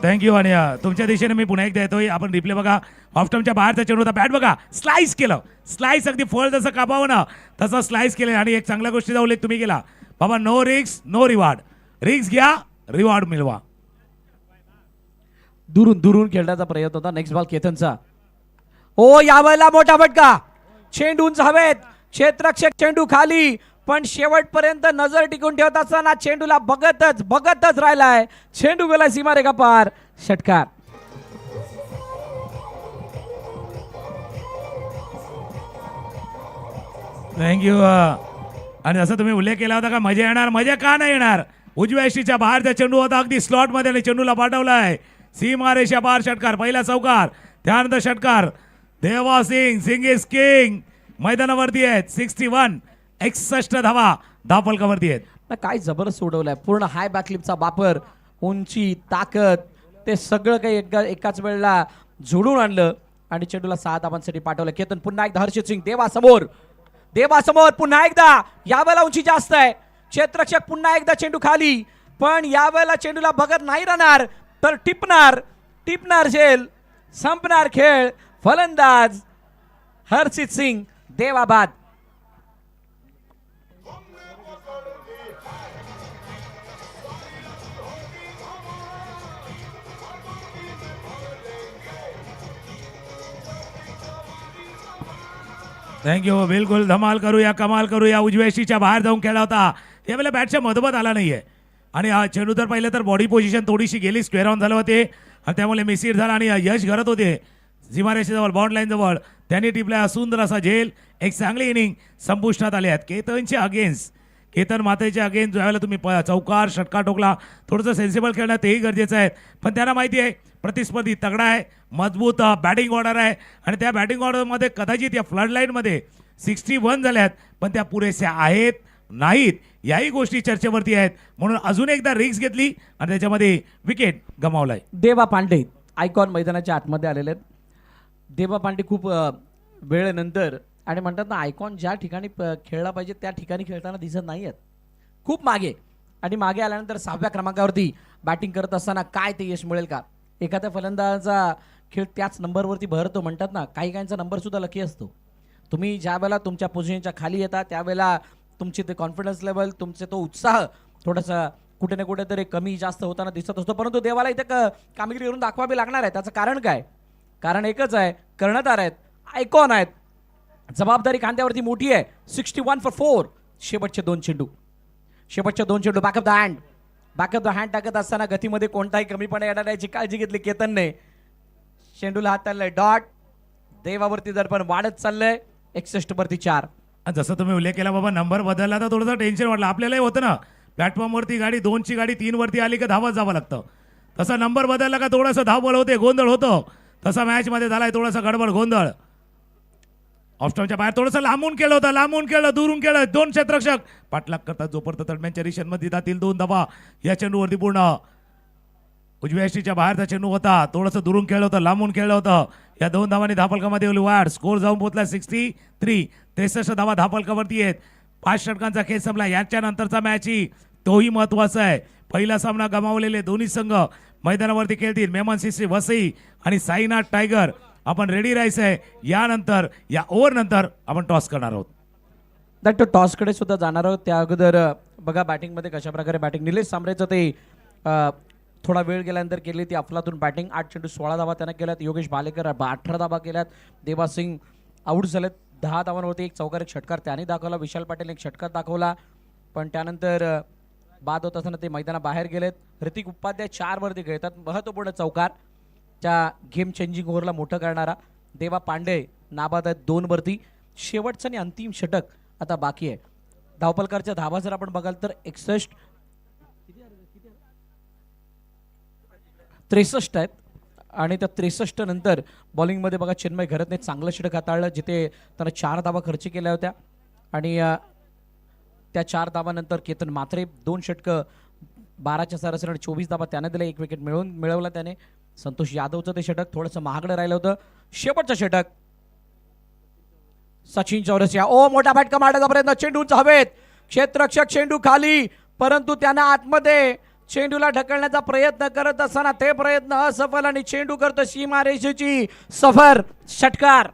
थँक्यू. आणि तुमच्या दिशेने मी पुन्हा एकदा येतोय. आपण रिप्ले बघा. ऑफस्टम्पच्या बाहेरचा चेंडू होता, बॅट बघा स्लाइस केलं. स्लाइस अगदी फळ जसं कापावं ना तसं स्लाइस केलं. आणि एक चांगल्या गोष्टीचा उल्लेख तुम्ही केला बाबा, no risk no reward. Risk घ्या, रिवॉर्ड मिळवा. दुरून खेळण्याचा प्रयत्न होता. Next ball केतनचा. ओ यावेळेला मोठा फटका, चेंडू उंच हवेत, क्षेत्ररक्षक चेंडू खाली, पण शेवटपर्यंत नजर टिकून ठेवत असताना चेंडूला बघतच राहिलाय. चेंडू गेला सीमारेखा पार, षटकार. थँक्यू. आणि जसं तुम्ही उल्लेख केला होता का मजा येणार, मजा का नाही येणार. उजव्या यष्टीच्या बाहेरचा चेंडू होता अगदी स्लॉट मध्ये आणि चेंडूला पाठवलाय सीमारेषा पार. षटकार, पहिला चौकार. त्यानंतर षटकार. देवा सिंग इज किंग मैदानावरती आहेत. 61 धावा धावफलकावरती आहेत. काय जबरदस्त सोडवलाय. पूर्ण हाय बॅकलिपचा वापर, उंची, ताकद, ते सगळं काही एकाच वेळेला जोडून आणलं आणि चेंडूला 6 धावांसाठी पाठवलं. केतन पुन्हा एकदा हर्षित सिंग देवासमोर पुन्हा एकदा. यावेळेला उंची जास्त आहे. क्षेत्ररक्षक पुन्हा एकदा चेंडू खाली, पण यावेळेला चेंडूला बघत नाही राहणार तर टिपणार झेल, संपणार खेळ. फलंदाज हर्षित सिंग, देवाबाद. थँक्यू. बिलकुल धमाल करूया, कमाल करूया. उजव्या यष्टीच्या बाहेर जाऊन खेळला होता त्यावेळेला बॅटच्या मधोमध आला नाहीये. आणि हा चेंडू तर पाहिलं तर बॉडी पोझिशन थोडीशी गेली, स्क्वेअर ऑन झालं होते आणि त्यामुळे मिसहिट झाला आणि यश घरत होते सीमारेषेजवळ, बाउंड लाईन जवळ. त्यांनी टिपला सुंदर असा झेल. एक चांगली इनिंग संपुष्टात आली आहेत. केतन मात्रेच्या अगेन्स्ट ज्यावेळेला तुम्ही चौकार षटकार ठोकला, थोडंसं सेन्सिबल खेळणं तेही गरजेचं आहे. पण त्यांना माहिती आहे प्रतिस्पर्धी तगडा आहे, मजबूत बॅटिंग ऑर्डर आहे आणि त्या बॅटिंग ऑर्डरमध्ये कदाचित या फ्लड लाईनमध्ये 61 झाल्यात, पण त्या पुरेशा आहेत नाहीत याही गोष्टी चर्चेवरती आहेत. म्हणून अजून एकदा रिस्क घेतली आणि त्याच्यामध्ये विकेट गमावलाय. देवा पांडे आयकॉन मैदानाच्या आतमध्ये आलेले आहेत. देवा पांडे खूप वेळेनंतर, आणि म्हणतात ना आयकॉन ज्या ठिकाणी खेळला पाहिजे त्या ठिकाणी खेळताना दिसत नाही आहेत, खूप मागे. आणि मागे आल्यानंतर 6व्या क्रमांकावरती बॅटिंग करत असताना काय ते यश मिळेल का. एखाद्या फलंदाजाचा खेळ त्याच नंबरवरती भरतो. म्हणतात ना काही काहींचा नंबर सुद्धा लकी असतो. तुम्ही ज्या वेळेला तुमच्या पोझिशनच्या खाली येता त्यावेळेला तुमची ते कॉन्फिडन्स लेवल, तुमचे तो उत्साह थोडासा कुठे ना कुठेतरी कमी जास्त होताना दिसत असतो. परंतु देवाला इथे कामगिरी करून दाखवावी लागणार आहे. त्याचं कारण काय? कारण एकच आहे, कर्णधार आहेत, आयकॉन आहेत, जबाबदारी खांद्यावरती मोठी आहे. 61 for 4. शेवटचे दोन चेंडू बॅक ऑफ द हँड टाकत असताना गतीमध्ये कोणताही कमीपणा येणार नाही याची काळजी घेतली केतनने. चेंडूला हात चाललंय डॉट. देवावरती दर्पण वाढत चाललंय. 61 वरती 4. जसं तुम्ही उल्लेख केला बाबा, नंबर बदलला तर थोडंसं टेन्शन वाटलं. आपल्यालाही होतं ना, प्लॅटफॉर्मवरती गाडी 2ची गाडी 3 वरती आली का धावत जावं लागतं. तसा नंबर बदलला का थोडंसं धावबळ होते, गोंधळ होतो. तसा मॅचमध्ये झालाय थोडासा गडबड गोंधळ. ऑफस्टॉपच्या बाहेर थोडंसं लांबून केलं, दुरून केलं. 2 क्षेत्ररक्षक पाठलाग करतात जोपर्यंत तडम्यांच्या रिशनमध्ये जातील 2 धावा या चेंडूवरती पूर्ण. उजव्या यष्टीच्या बाहेरचा चेंडू होता, थोडंसं दुरून खेळलं होतं, लांबून खेळलं होतं. या 2 धावांनी धापलकामध्ये वाढ. स्कोर जाऊन पोहोचला 63. 63 धावा धापलकावरती आहेत. 5 षटकांचा खेळ संपला. याच्यानंतरचा मॅच ही तोही महत्वाचा आहे. पहिला सामना गमावलेले दोन्ही संघ मैदानावरती खेळतील. मेमन सिसी वसई आणि साईनाथ टायगर. आपण रेडी राहायचं आहे. यानंतर या ओव्हर नंतर आपण टॉस करणार आहोत. दॅट टॉसकडे सुद्धा जाणार आहोत. त्या अगोदर बघा बॅटिंगमध्ये कशा प्रकारे बॅटिंग. निलेश सांबरेचं ते थोडा वेळ गेल्यानंतर केली ती अफलातून बॅटिंग. 8 चेंडू 16 धावा त्यानं केल्यात. योगेश भालेकर 18 धावा केल्यात. देवा सिंग आऊट झालेत. 10 धावांवरती एक चौकार, एक षटकार त्याने दाखवला. विशाल पाटील एक षटकार दाखवला. पण त्यानंतर बाद होत असताना ते मैदानाबाहेर गेलेत. ऋतिक उपाध्याय 4 वरती खेळतात. महत्त्वपूर्ण चौकार त्या गेम चेंजिंग ओव्हरला मोठं करणारा. देवा पांडे नाबाद आहेत 2 वरती. शेवटचं आणि अंतिम षटक आता बाकी आहे. धावपलकारच्या धावा जर आपण बघाल तर 63 आहेत. आणि त्या 63 नंतर बॉलिंगमध्ये बघा चिन्मय घरतने चांगलं षटक हाताळलं, जिथे त्यानं 4 धावा खर्च केल्या होत्या. आणि त्या 4 धावानंतर केतन मात्रे 2 षटकं 12च्या सरासरी 24 धावा त्याने दिल्या. 1 विकेट मिळवला त्याने. संतोष यादवचं ते षटक थोडंसं महागडं राहिलं होतं. शेवटचं षटक सचिन चौरसिया. मोठा फटका मारण्याचा प्रयत्न. चेंडूचा हवेत. क्षेत्ररक्षक चेंडू खाली, परंतु त्यांना आतमध्ये चेंडूला ढकलण्याचा प्रयत्न करत असताना ते प्रयत्न असफल आणि चेंडू करतो सीमारेषेची सफर. षटकार.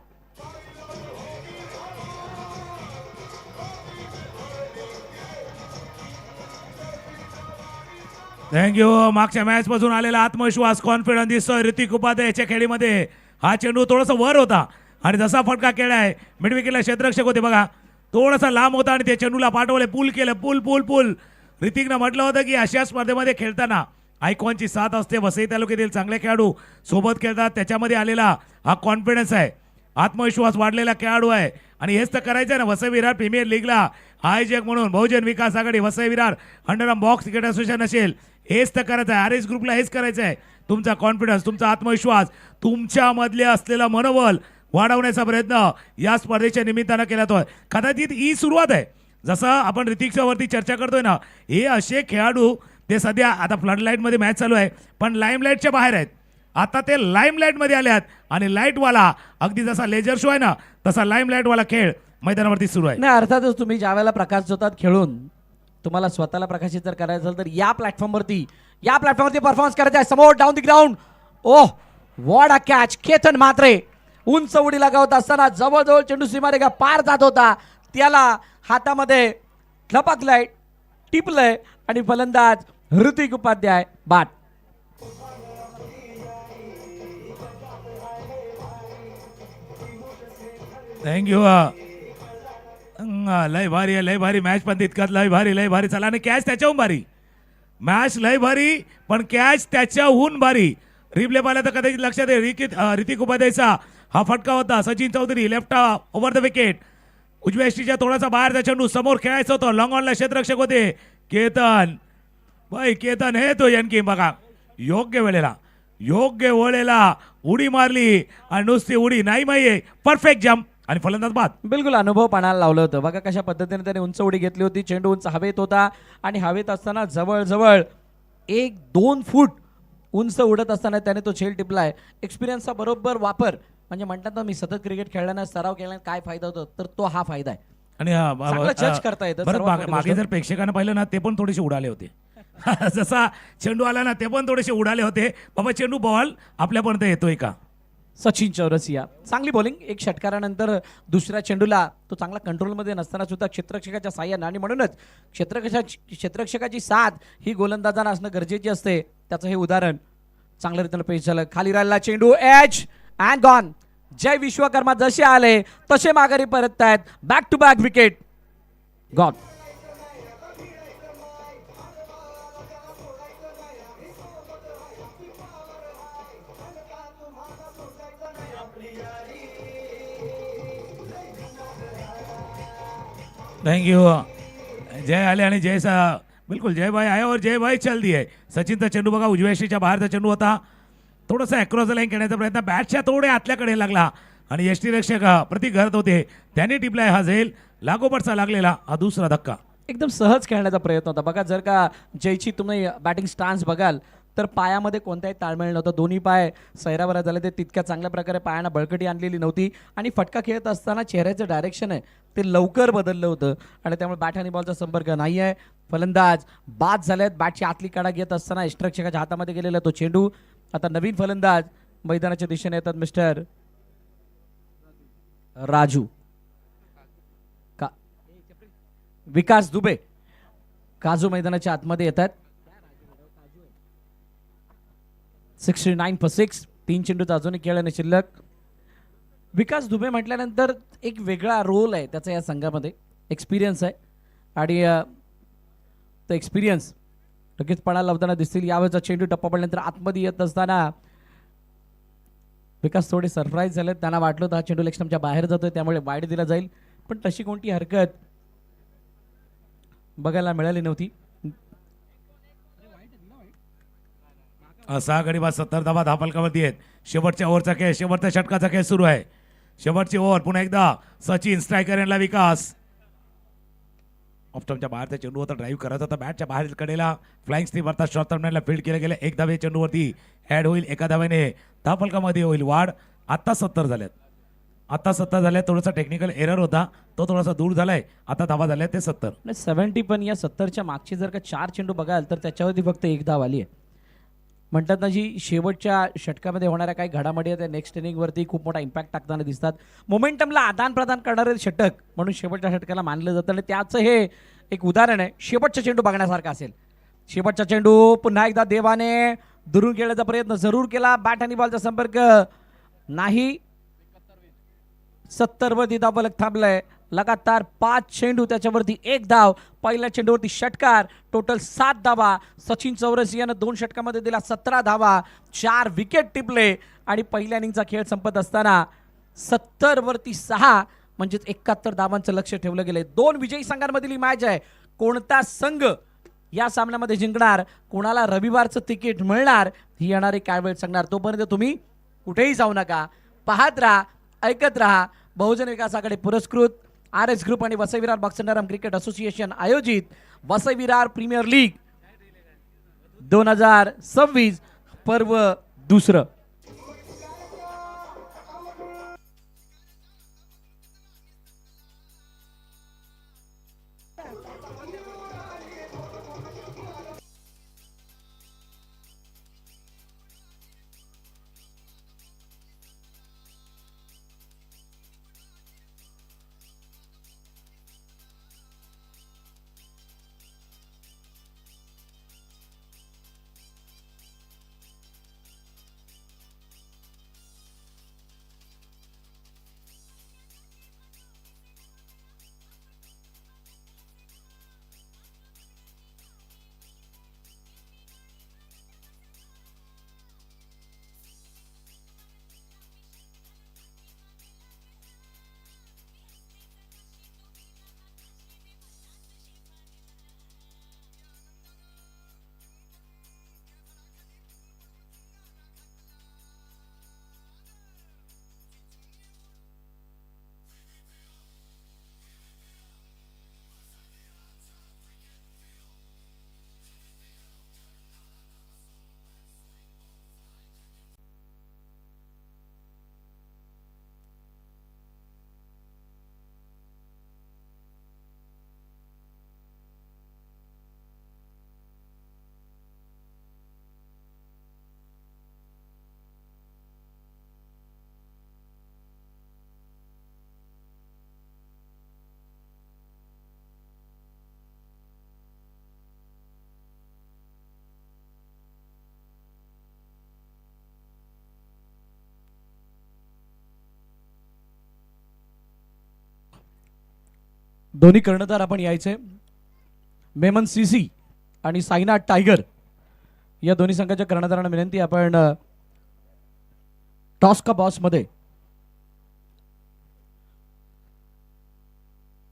थँक्यू. मागच्या मॅच पासून आलेला आत्मविश्वास, कॉन्फिडन्स दिसतोय ऋतिक उपाध्यायच्या खेळीमध्ये. हा चेंडू थोडासा वर होता आणि जसा फटका केलाय मिड विकेटला क्षेत्ररक्षक होते बघा, थोडासा लांब होता आणि ते चेंडूला पाठवले. पूल केलं. पूल. ऋतिकनं म्हटलं होतं की अशा स्पर्धेमध्ये खेळताना आयकॉनची साथ असते. वसई तालुक्यातील चांगले खेळाडू सोबत खेळतात. त्याच्यामध्ये आलेला हा कॉन्फिडन्स आहे, आत्मविश्वास वाढलेला खेळाडू आहे. आणि हेच तर करायचं आहे ना. वसई विरार प्रीमियर लीगला आयोजक म्हणून Bahujan Vikas Aghadi, Vasai Virar underarm box cricket association असेल, हेच तर करायचं आहे. RS ग्रुपला हेच करायचं आहे. तुमचा कॉन्फिडन्स, तुमचा आत्मविश्वास, तुमच्यामधले असलेला मनोबल वाढवण्याचा प्रयत्न या स्पर्धेच्या निमित्तानं केला तो. कदाचित ही सुरुवात आहे. जसं आपण ऋतिकच्या वरती चर्चा करतोय ना, हे असे खेळाडू ते सध्या आता फ्लडलाईटमध्ये मॅच चालू आहे पण लाईमलाईटच्या बाहेर आहेत. आता ते लाईमलाईटमध्ये आल्यात आणि लाईटवाला अगदी जसा लेजर शो आहे ना तसा लाईमलाईटवाला खेळ मैदानावरती सुरू आहे. नाही, अर्थातच तुम्ही ज्या वेळेला प्रकाश जोतात खेळून तुम्हाला स्वतःला प्रकाशित जर करायचं असेल तर या प्लॅटफॉर्मवरती परफॉर्मन्स करायचा आहे. समोर down the ground. What a catch. Ketan Mhatre उंच उडी लगावत असताना जवळजवळ चेंडू सीमारेखा पार जात होता. त्याला हातामध्ये ठपकलंय, टिपलंय आणि फलंदाज ऋतिक उपाध्याय बाद. थँक्यू. लय भारी आहे, लय भारी मॅच पण तितकाच लय भारी चला. आणि कॅच त्याच्याहून भारी. मॅच लय भारी पण कॅच त्याच्याहून भारी. रिप्ले पाहिला तर कदाचित लक्षात येईल ऋतिक उपाध्यायचा हा फटका होता. Sachin Chaudhary left over the wicket. उजव्या यष्टीच्या थोडासा बाहेरचा चेंडू समोर खेळायचं होतं. लॉंग ऑनला क्षेत्ररक्षक होते केतन. केतन हे तो यांकी बघा योग्य वेळेला उडी मारली आणि नुसती उडी नाही माहिती, परफेक्ट जम्प आणि फलंदाज बाद. बिलकुल अनुभव पाण्याला लावलं होतं. बघा कशा पद्धतीने त्याने उंच उडी घेतली होती. चेंडू उंच हवेत होता आणि हवेत असताना जवळजवळ 1-2 फूट उंच उडत असताना त्याने तो झेल टिपलाय. एक्सपिरियन्सचा बरोबर वापर म्हणजे म्हणतात ना, मी सतत क्रिकेट खेळल्यानं सराव केल्यानं काय फायदा होतो तर तो हा फायदा आहे. आणि जज करता येतं. बरं मागे जर प्रेक्षकांना पाहिलं ना ते पण थोडेसे उडाले होते. जसा चेंडू आला ना ते पण थोडेसे उडाले होते. बाबा चेंडू बॉल आपल्यापर्यंत येतोय का. सचिन चौरसिया चांगली बॉलिंग. एक षटकारानंतर दुसऱ्या चेंडूला तो चांगला कंट्रोलमध्ये नसताना सुद्धा क्षेत्ररक्षकाच्या साह्याने आणि म्हणूनच क्षेत्ररक्षकाची साथ ही गोलंदाजांना असणं गरजेची असते. त्याचं हे उदाहरण चांगल्या रीतीने पेश झालं. खाली राहिलेला चेंडू edge and gone. Jay Vishwakarma जसे आले तसे माघारी परत आहेत. Back to back wicket gone. Thank you. Jay आले आणि जय बिलकुल जय भाई आए और जय भाई चल दिए. सचिनचा चेंडू बघा उजव्या यष्टीच्या बाहेरचा चेंडू होता. थोडंसं अक्रॉस द लाईन खेळण्याचा प्रयत्न बॅटच्या थोडे आतल्याकडे लागला आणि यष्टीरक्षक प्रति घरत होते त्यांनी टिपलाय हा झेल. लागोपाठचा लागलेला हा दुसरा धक्का. एकदम सहज खेळण्याचा प्रयत्न होता. बघा जर का जयची तुम्ही बॅटिंग स्टान्स बघाल तर पायामध्ये कोणताही ताळमेळ नव्हता. दोन्ही पाय सैरावरा झाले ते तितक्या चांगल्या प्रकारे पायांना बळकटी आणलेली नव्हती आणि फटका खेळत असताना चेहऱ्याचं डायरेक्शन आहे ते लवकर बदललं होतं आणि त्यामुळे बॅट आणि बॉलचा संपर्क नाही आहे. फलंदाज बाद झालेत. बॅटची आतली कडा घेत असताना यष्टीरक्षकाच्या हातामध्ये गेलेला तो चेंडू. आता नवीन फलंदाज मैदानाच्या दिशेने येतात. मिस्टर राजू का विकास दुबे काजू मैदानाच्या आतमध्ये येतात. 69 for 6. 3 चेंडूचा अजूनही खेळण्याने शिल्लक. विकास दुबे म्हटल्यानंतर एक वेगळा रोल आहे त्याचा या संघामध्ये. एक्सपिरियन्स आहे आणि तो एक्सपिरियन्स लगेच पणाला लावताना दिसतील. यावेळेचा चेंडू टप्पा पडल्यानंतर आतमध्ये येत असताना विकास थोडे सरप्राईज झाले. त्यांना वाटलं होतं हा चेंडू लेग स्टंपच्या बाहेर जातोय त्यामुळे वाईड दिला जाईल पण तशी कोणती हरकत बघायला मिळाली नव्हती. 6 गडी बाद 70 धावा धापलकावरती आहेत. शेवटच्या ओव्हरचा खेळ शेवटच्या षटकाचा खेळ सुरू आहे. शेवटची ओव्हर पुन्हा एकदा सचिन स्ट्रायकर यांना विकास. ऑफस्टॉपच्या बाहेरचा चेंडू होता ड्राईव्ह करत होता बॅटच्या बाहेर कडेला फ्लाइंग स्टीप अर्थात शॉर्ट टर्मिनलला फील्ड केलं गेलं. एक धावे चेंडूवरती ऍड होईल. एका धाव्याने धापलकामध्ये होईल वाढ. आता 70 झाल्यात. आता 70 झाल्यात. थोडासा टेक्निकल एरर होता तो थोडासा दूर झालाय. आता धावा झाल्यात ते 70. 70 पण या 70च्या मागची जर का 4 चेंडू बघाल तर त्याच्यावरती फक्त एक धाव आली आहे. म्हणतात ना जी शेवटच्या षटकामध्ये होणाऱ्या काही घडामोडी आहेत त्या नेक्स्ट इनिंगवरती खूप मोठा इम्पॅक्ट टाकताना दिसतात. मोमेंटमला आदान प्रदान करणारे षटक म्हणून शेवटच्या षटकाला मानलं जातं आणि त्याचं हे एक उदाहरण आहे. शेवटचा चेंडू बघण्यासारखा असेल. शेवटचा चेंडू पुन्हा एकदा देवाने दुरून खेळण्याचा प्रयत्न जरूर केला. बॅट आणि बॉलचा संपर्क नाही. 70 वरती धावफलक थांबलाय. लगातार 5 चेंडू त्याच्यावरती 1 धाव. पहिल्या चेंडूवरती षटकार. टोटल 7 धावा. सचिन चौरसियानं 2 षटकामध्ये दिला 17 धावा. 4 विकेट टिपले आणि पहिल्या इनिंगचा खेळ संपत असताना 70 वरती 6 म्हणजेच 71 धावांचं लक्ष ठेवलं गेलंय. 2 विजयी संघांमधील ही मॅच आहे. कोणता संघ या सामन्यामध्ये जिंकणार कोणाला रविवारचं तिकीट मिळणार ही येणारी काय वेळ सांगणार. तोपर्यंत तुम्ही कुठेही जाऊ नका. पाहत राहा ऐकत राहा. बहुजन विकास आघाडी पुरस्कृत RS ग्रुप आणि Vasai Virar boxer cricket association आयोजित वसई विरार प्रीमियर लीग 2026 पर्व 2. दोन्ही कर्णधार आपण यायचे. मेमन सीसी आणि साईनाथ टायगर या दोन्ही संघाच्या कर्णधारांना विनंती, आपण टॉस का बॉस मध्ये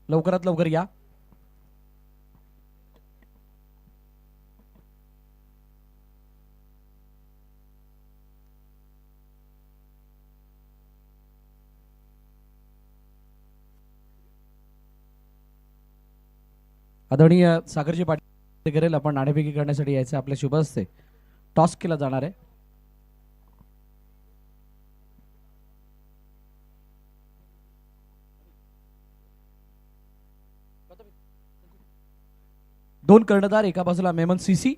लवकरात लवकर या. आदरणीय सागरजी पाटील करेल, आपण नाणेफेकी करण्यासाठी यायचं. आपल्या शुभ हस्ते टॉस केला जाणार आहे. दोन कर्णधार, एका बाजूला मेमन सीसी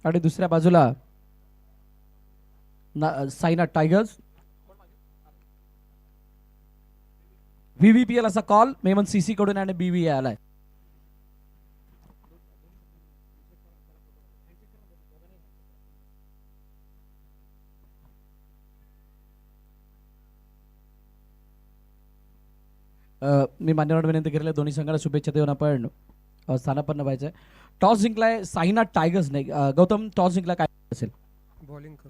आणि दुसऱ्या बाजूला साईनाथ टायगर्स. व्हीव्हीपीएल असा कॉल मेमन सीसी कडून आणि बीव्ही आलाय. मी मान्यवर विनंती केलेल्या दोन्ही संघाला शुभेच्छा देऊन आपण स्थानापन्न व्हायचंय. टॉस जिंकलाय साईनाथ टायगर्सने. गौतम, टॉस जिंकला काय असेल? बॉलिंग करू.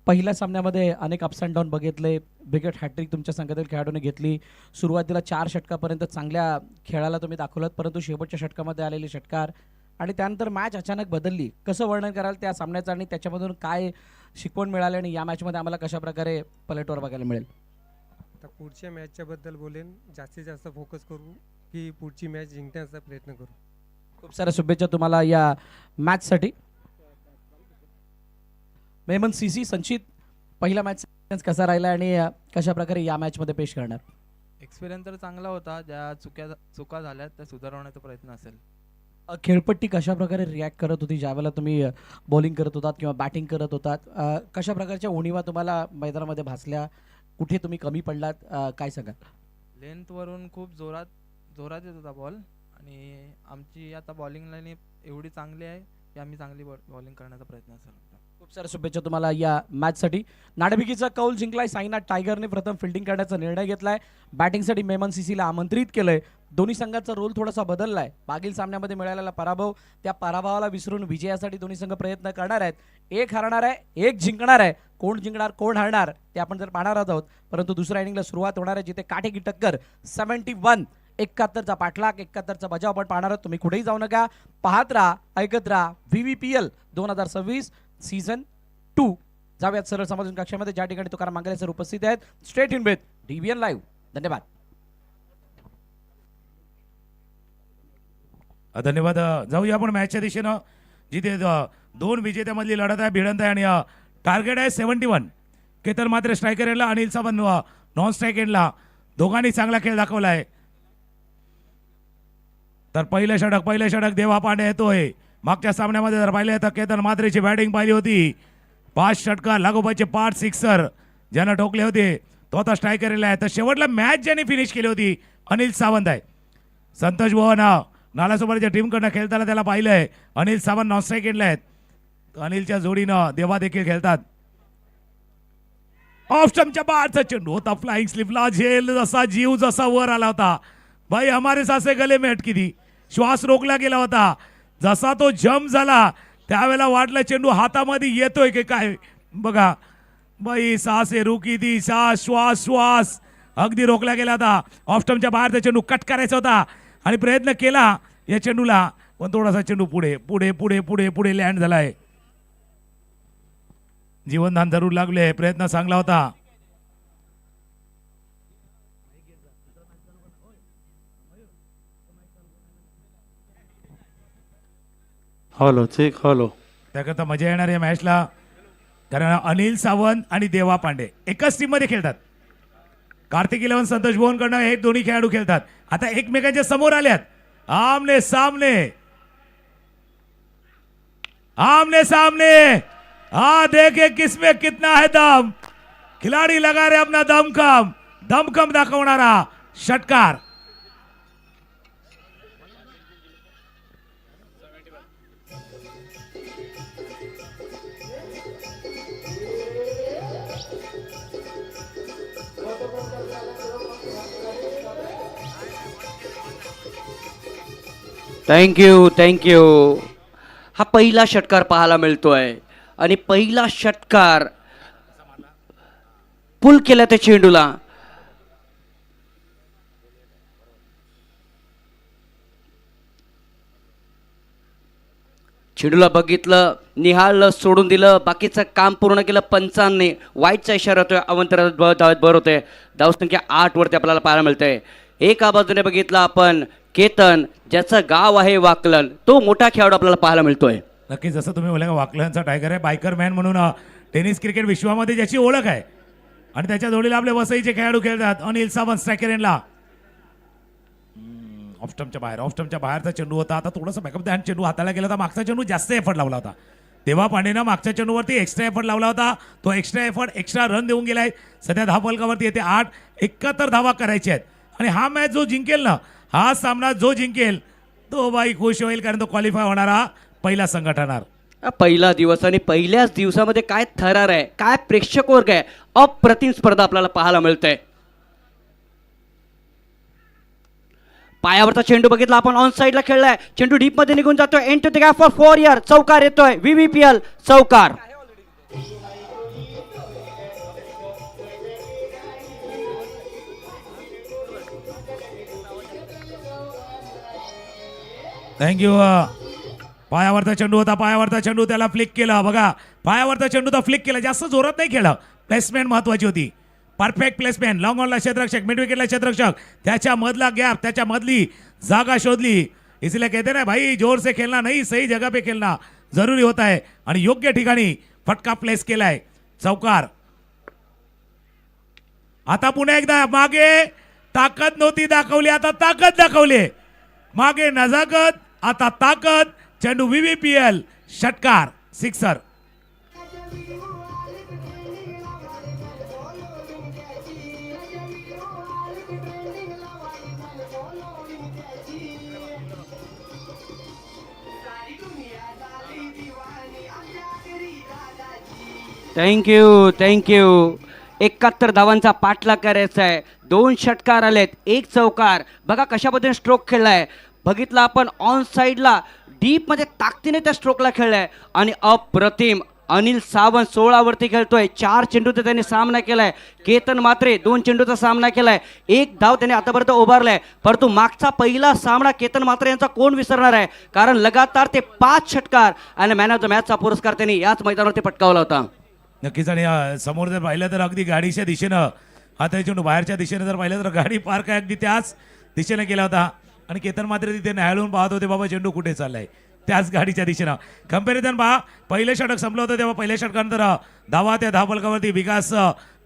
पहिल्या सामन्यामध्ये अनेक अप्स अँड डाऊन बघितले. विकेट हॅट्रिक तुमच्या संघातील खेळाडूने घेतली. सुरुवातीला 4 षटकापर्यंत चांगल्या खेळाला तुम्ही दाखवलात, परंतु शेवटच्या षटकामध्ये आलेले षटकार आणि त्यानंतर मॅच अचानक बदलली. कसं वर्णन कराल त्या सामन्याचं आणि त्याच्यामधून काय शिकवण मिळाली आणि या मॅचमध्ये आम्हाला कशा प्रकारे पलटवार बघायला मिळेल? आता पुढच्या मॅचच्या बद्दल बोलेन. जास्तीत जास्त फोकस करू की पुढची मॅच जिंकण्याचा प्रयत्न करू. खूप साऱ्या शुभेच्छा तुम्हाला या मॅचसाठी. मेमन सीसी, संचित, पहिला मॅच कसा राहिला आणि कशा प्रकारे या मॅचमध्ये पेश करणार? एक्सपिरियन्स तर चांगला होता. ज्या चुका झाल्या त्या सुधारवण्याचा प्रयत्न असेल. खेळपट्टी कशा प्रकारे रिॲक्ट करत होती ज्यावेळेला तुम्ही बॉलिंग करत होतात किंवा बॅटिंग करत होतात? कशा प्रकारच्या उणीवा तुम्हाला मैदानामध्ये भासल्या? कुठे तुम्ही कमी पडलात? काय सांगाल? लेंथवरून खूप जोरात येत होता बॉल आणि आमची आता बॉलिंग लाईन एवढी चांगली आहे की आम्ही चांगली बॉलिंग करण्याचा प्रयत्न असेल. खूप साऱ्या शुभेच्छा तुम्हाला या मॅचसाठी. नाणेफेकीचा कौल जिंकलाय साईनाथ टायगरने. प्रथम फिल्डिंग करण्याचा निर्णय घेतलाय. बॅटिंगसाठी मेमन सीसीला आमंत्रित केलंय. दोन्ही संघाचा रोल थोडासा बदललाय. मागील सामन्यामध्ये मिळालेला पराभव, त्या पराभवाला विसरून विजयासाठी दोन्ही संघ प्रयत्न करणार आहेत. एक हरणार आहे, एक जिंकणार आहे. कोण जिंकणार, कोण हरणार ते आपण जर पाहणार आहोत. परंतु दुसऱ्या इनिंगला सुरुवात होणार आहे जिथे काटेकी टक्कर. 71-71चा पाठलाग, 71चा बजाव आपण पाहणार आहोत. तुम्ही कुठेही जाऊ नका, पाहत राहा, ऐकत राहा. व्हीव्हीपीएल 2026 सीझन 2. जाऊयात सरळ समालोचन कक्षामध्ये, ज्या ठिकाणी तुकाराम मांगले सर उपस्थित आहेत. Straight in with DBN live. धन्यवाद. धन्यवाद. जाऊया आपण मॅचच्या दिशेनं, जिथे दोन विजेत्यामधली लढत आहे, भिडंत आहे आणि टार्गेट आहे 71. केतन मात्र स्ट्रायकर एंडला, अनिल सावंत नॉन स्ट्राईक एंडला. दोघांनी चांगला खेळ दाखवला आहे. तर पहिलं षटक देवा पांडे येतोय. मागच्या सामन्यामध्ये जर पाहिलं तर केतन मात्रेची बॅटिंग पाहिली होती. 5 षटकार लागोपाठचे 5 सिक्सर ज्यानं ठोकले होते तो आता स्ट्रायकर आहे. तर शेवटला मॅच ज्याने फिनिश केली होती अनिल सावंत आहे. संतोष भुवन नालासोबतच्या टीमकडनं खेळताना त्याला पाहिलंय. अनिल सावंत नॉन स्ट्राईक एंडला आहेत. अनिलच्या जोडीनं देवा देखील खेळतात. ऑफ स्टंपच्या बाहेरचा चेंडू होता, फ्लाइंग स्लिपला झेल जसा जीव जसा वर आला होता. भाई हमारे सासे गले में अटकी थी. श्वास रोखला गेला होता. जसा तो जम्प झाला त्यावेळेला वाटलं चेंडू हातामध्ये येतोय की काय. बघा बाई, सासे रुकी थी, श्वास अगदी रोखला गेला होता. ऑफ स्टंपच्या बाहेरचा चेंडू कट करायचा होता आणि प्रयत्न केला या चेंडूला, पण थोडासा चेंडू पुढे लँड झालाय. जीवनदान जरूर लागले, प्रयत्न चांगला होता. Hello check hello. त्याकरता मजा येणार आहे मॅचला, कारण अनिल सावंत आणि देवा पांडे एकाच टीम मध्ये खेळतात. कार्तिक 11 संतोष भुवन कडनं हे दोन्ही खेळाडू खेळतात. आता एकमेकांच्या समोर आल्यात, आमने सामने. हाँ देखे किसमें कितना है दम. खिलाड़ी लगा रहे अपना दमखम दाखवणारा षटकार. थँक्यू. हा पहिला षटकार पाहायला मिळतोय आणि पहिला षटकार पुल केला त्या चेंडूला. चेंडूला बघितलं, निहाळलं, सोडून दिलं, बाकीचं काम पूर्ण केलं पंचांनी. वाईटचा इशारा होतोय, अवंतर बरोबर होते. धावसंख्या 8 वरती आपल्याला पाहायला मिळतंय. एका बाजूने बघितलं आपण केतन, ज्याचं गाव आहे वाकलन, तो मोठा खेळाडू आपल्याला पाहायला मिळतोय. नक्कीच जसं तुम्ही बोला वाकलनचा टायगर आहे, बायकर मॅन म्हणून टेनिस क्रिकेट विश्वामध्ये ज्याची ओळख आहे आणि त्याच्या जोडीला आपले वसईचे खेळाडू खेळतात. अनिल सावंत स्ट्रायकर एंडला ऑफस्टमच्या बाहेरचा चेंडू होता. आता थोडंसं बॅकअप द्या, चेंडू हाताला गेला होता. मागचा चेंडू जास्त एफर्ट लावला होता. देवा पांडेनं मागच्या चेंडूवरती एक्स्ट्रा एफर्ट लावला होता. तो एक्स्ट्रा एफर्ट एक्स्ट्रा रन देऊन गेलाय. सध्या धावफलकावरती येते 8. 71 धावा करायच्या आहेत आणि हा मॅच जो जिंकेल ना, हा सामना जो जिंकेल तो बाई खुश होईल, कारण तो क्वालिफाय होणारा पहिला संघ ठरणार. पहिला दिवस आणि पहिल्याच दिवसामध्ये काय थरार आहे, काय प्रेक्षक वर्ग आहे, अप्रतिम स्पर्धा आपल्याला पाहायला मिळते. पायावरचा चेंडू बघितला आपण, ऑन साईडला खेळलाय. चेंडू डीप मध्ये निघून जातोय. And to the gap for 4 year. चौकार येतोय. VVPL चौकार. थँक्यू. पायावरचा चेंडू होता, पायावरचा चेंडू त्याला फ्लिक केला. बघा पायावरचा चेंडू तर फ्लिक केला, जास्त जोरात नाही खेळला. प्लेसमेंट महत्वाची होती, परफेक्ट प्लेसमेंट. लॉंग ऑनला क्षेत्ररक्षक, मिड विकेटला क्षेत्ररक्षक, त्याच्या मधला गॅप, त्याच्या मधली जागा शोधली. इसलिए कहते ना भाई, जोर से खेलना नहीं, सही जगह पे खेलना जरुरी होता है. आणि योग्य ठिकाणी फटका प्लेस केलाय. चौकार. आता पुन्हा एकदा मागे ताकद नव्हती दाखवली, आता ताकद दाखवली. मागे नजाकत, आता ताकद. चेंडू VVPL षटकार, सिक्सर. थँक्यू. 71 धावांचा पाठलाग करायचा आहे. 2 षटकार आलेत, 1 चौकार. बघा कशा पद्धतीने स्ट्रोक खेळलाय. बघितलं आपण ऑन साईडला डीप मध्ये ताकदीने त्या स्ट्रोकला खेळलाय आणि अप्रतिम. अनिल सावंत 16 वरती खेळतोय. 4 चेंडूचा त्याने सामना केलाय. केतन मात्रे 2 चेंडूचा सामना केलाय. 1 धाव त्याने आतापर्यंत उभारलाय. परंतु मागचा पहिला सामना केतन मात्रे यांचा कोण विसरणार आहे, कारण लगातार ते 5 षटकार आणि मॅन ऑफ द मॅचचा पुरस्कार त्यांनी याच मैदानावरती पटकावला होता. नक्कीच. आणि समोर जर पाहिलं तर अगदी गाडीच्या दिशेनं, आता चेंडू बाहेरच्या दिशेनं जर पाहिलं तर गाडी पार्क आहे अगदी त्याच दिशेनं केला होता. आणि केतन मात्र तिथे न्यायालून पाहत होते, बाबा चेंडू कुठे चाललाय, त्याच गाडीच्या दिशेनं. कंपॅरिझन पहा, पहिलं षटक संपलं होतं तेव्हा पहिल्या षटकानंतर धावा त्या धावफलकावरती विकास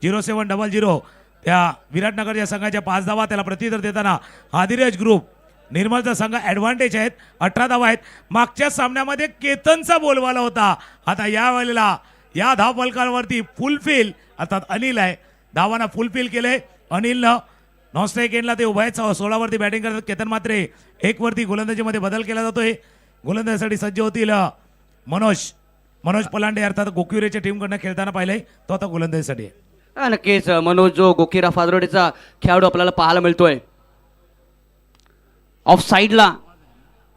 0700 त्या विराटनगरच्या संघाच्या 5 धावा. त्याला प्रत्युत्तर देताना आदिराज ग्रुप निर्मलचा संघ ॲडव्हान्टेज आहेत, 18 धावा आहेत. मागच्या सामन्यामध्ये केतनचा बोलवाला होता. आता या वेळेला या धावफलकावरती फुलफिल अर्थात अनिल आहे, धावांना फुलफिल केले. अनिलनं नॉनस्ट्राईक एंडला ते उभा आहेत. 16 वरती बॅटिंग करतात. केतन मात्रे 1 वरती गोलंदाजीमध्ये बदल केला जातोय. गोलंदाजीसाठी सज्ज होतील मनोज पलांडे, अर्थात गोक्युरेच्या टीमकडनं खेळताना पाहिलंय, तो आता गोलंदाजीसाठी आहे. नक्कीच मनोज जो गोकिरा फादरोडेचा खेळाडू आपल्याला पाहायला मिळतोय. ऑफ साईडला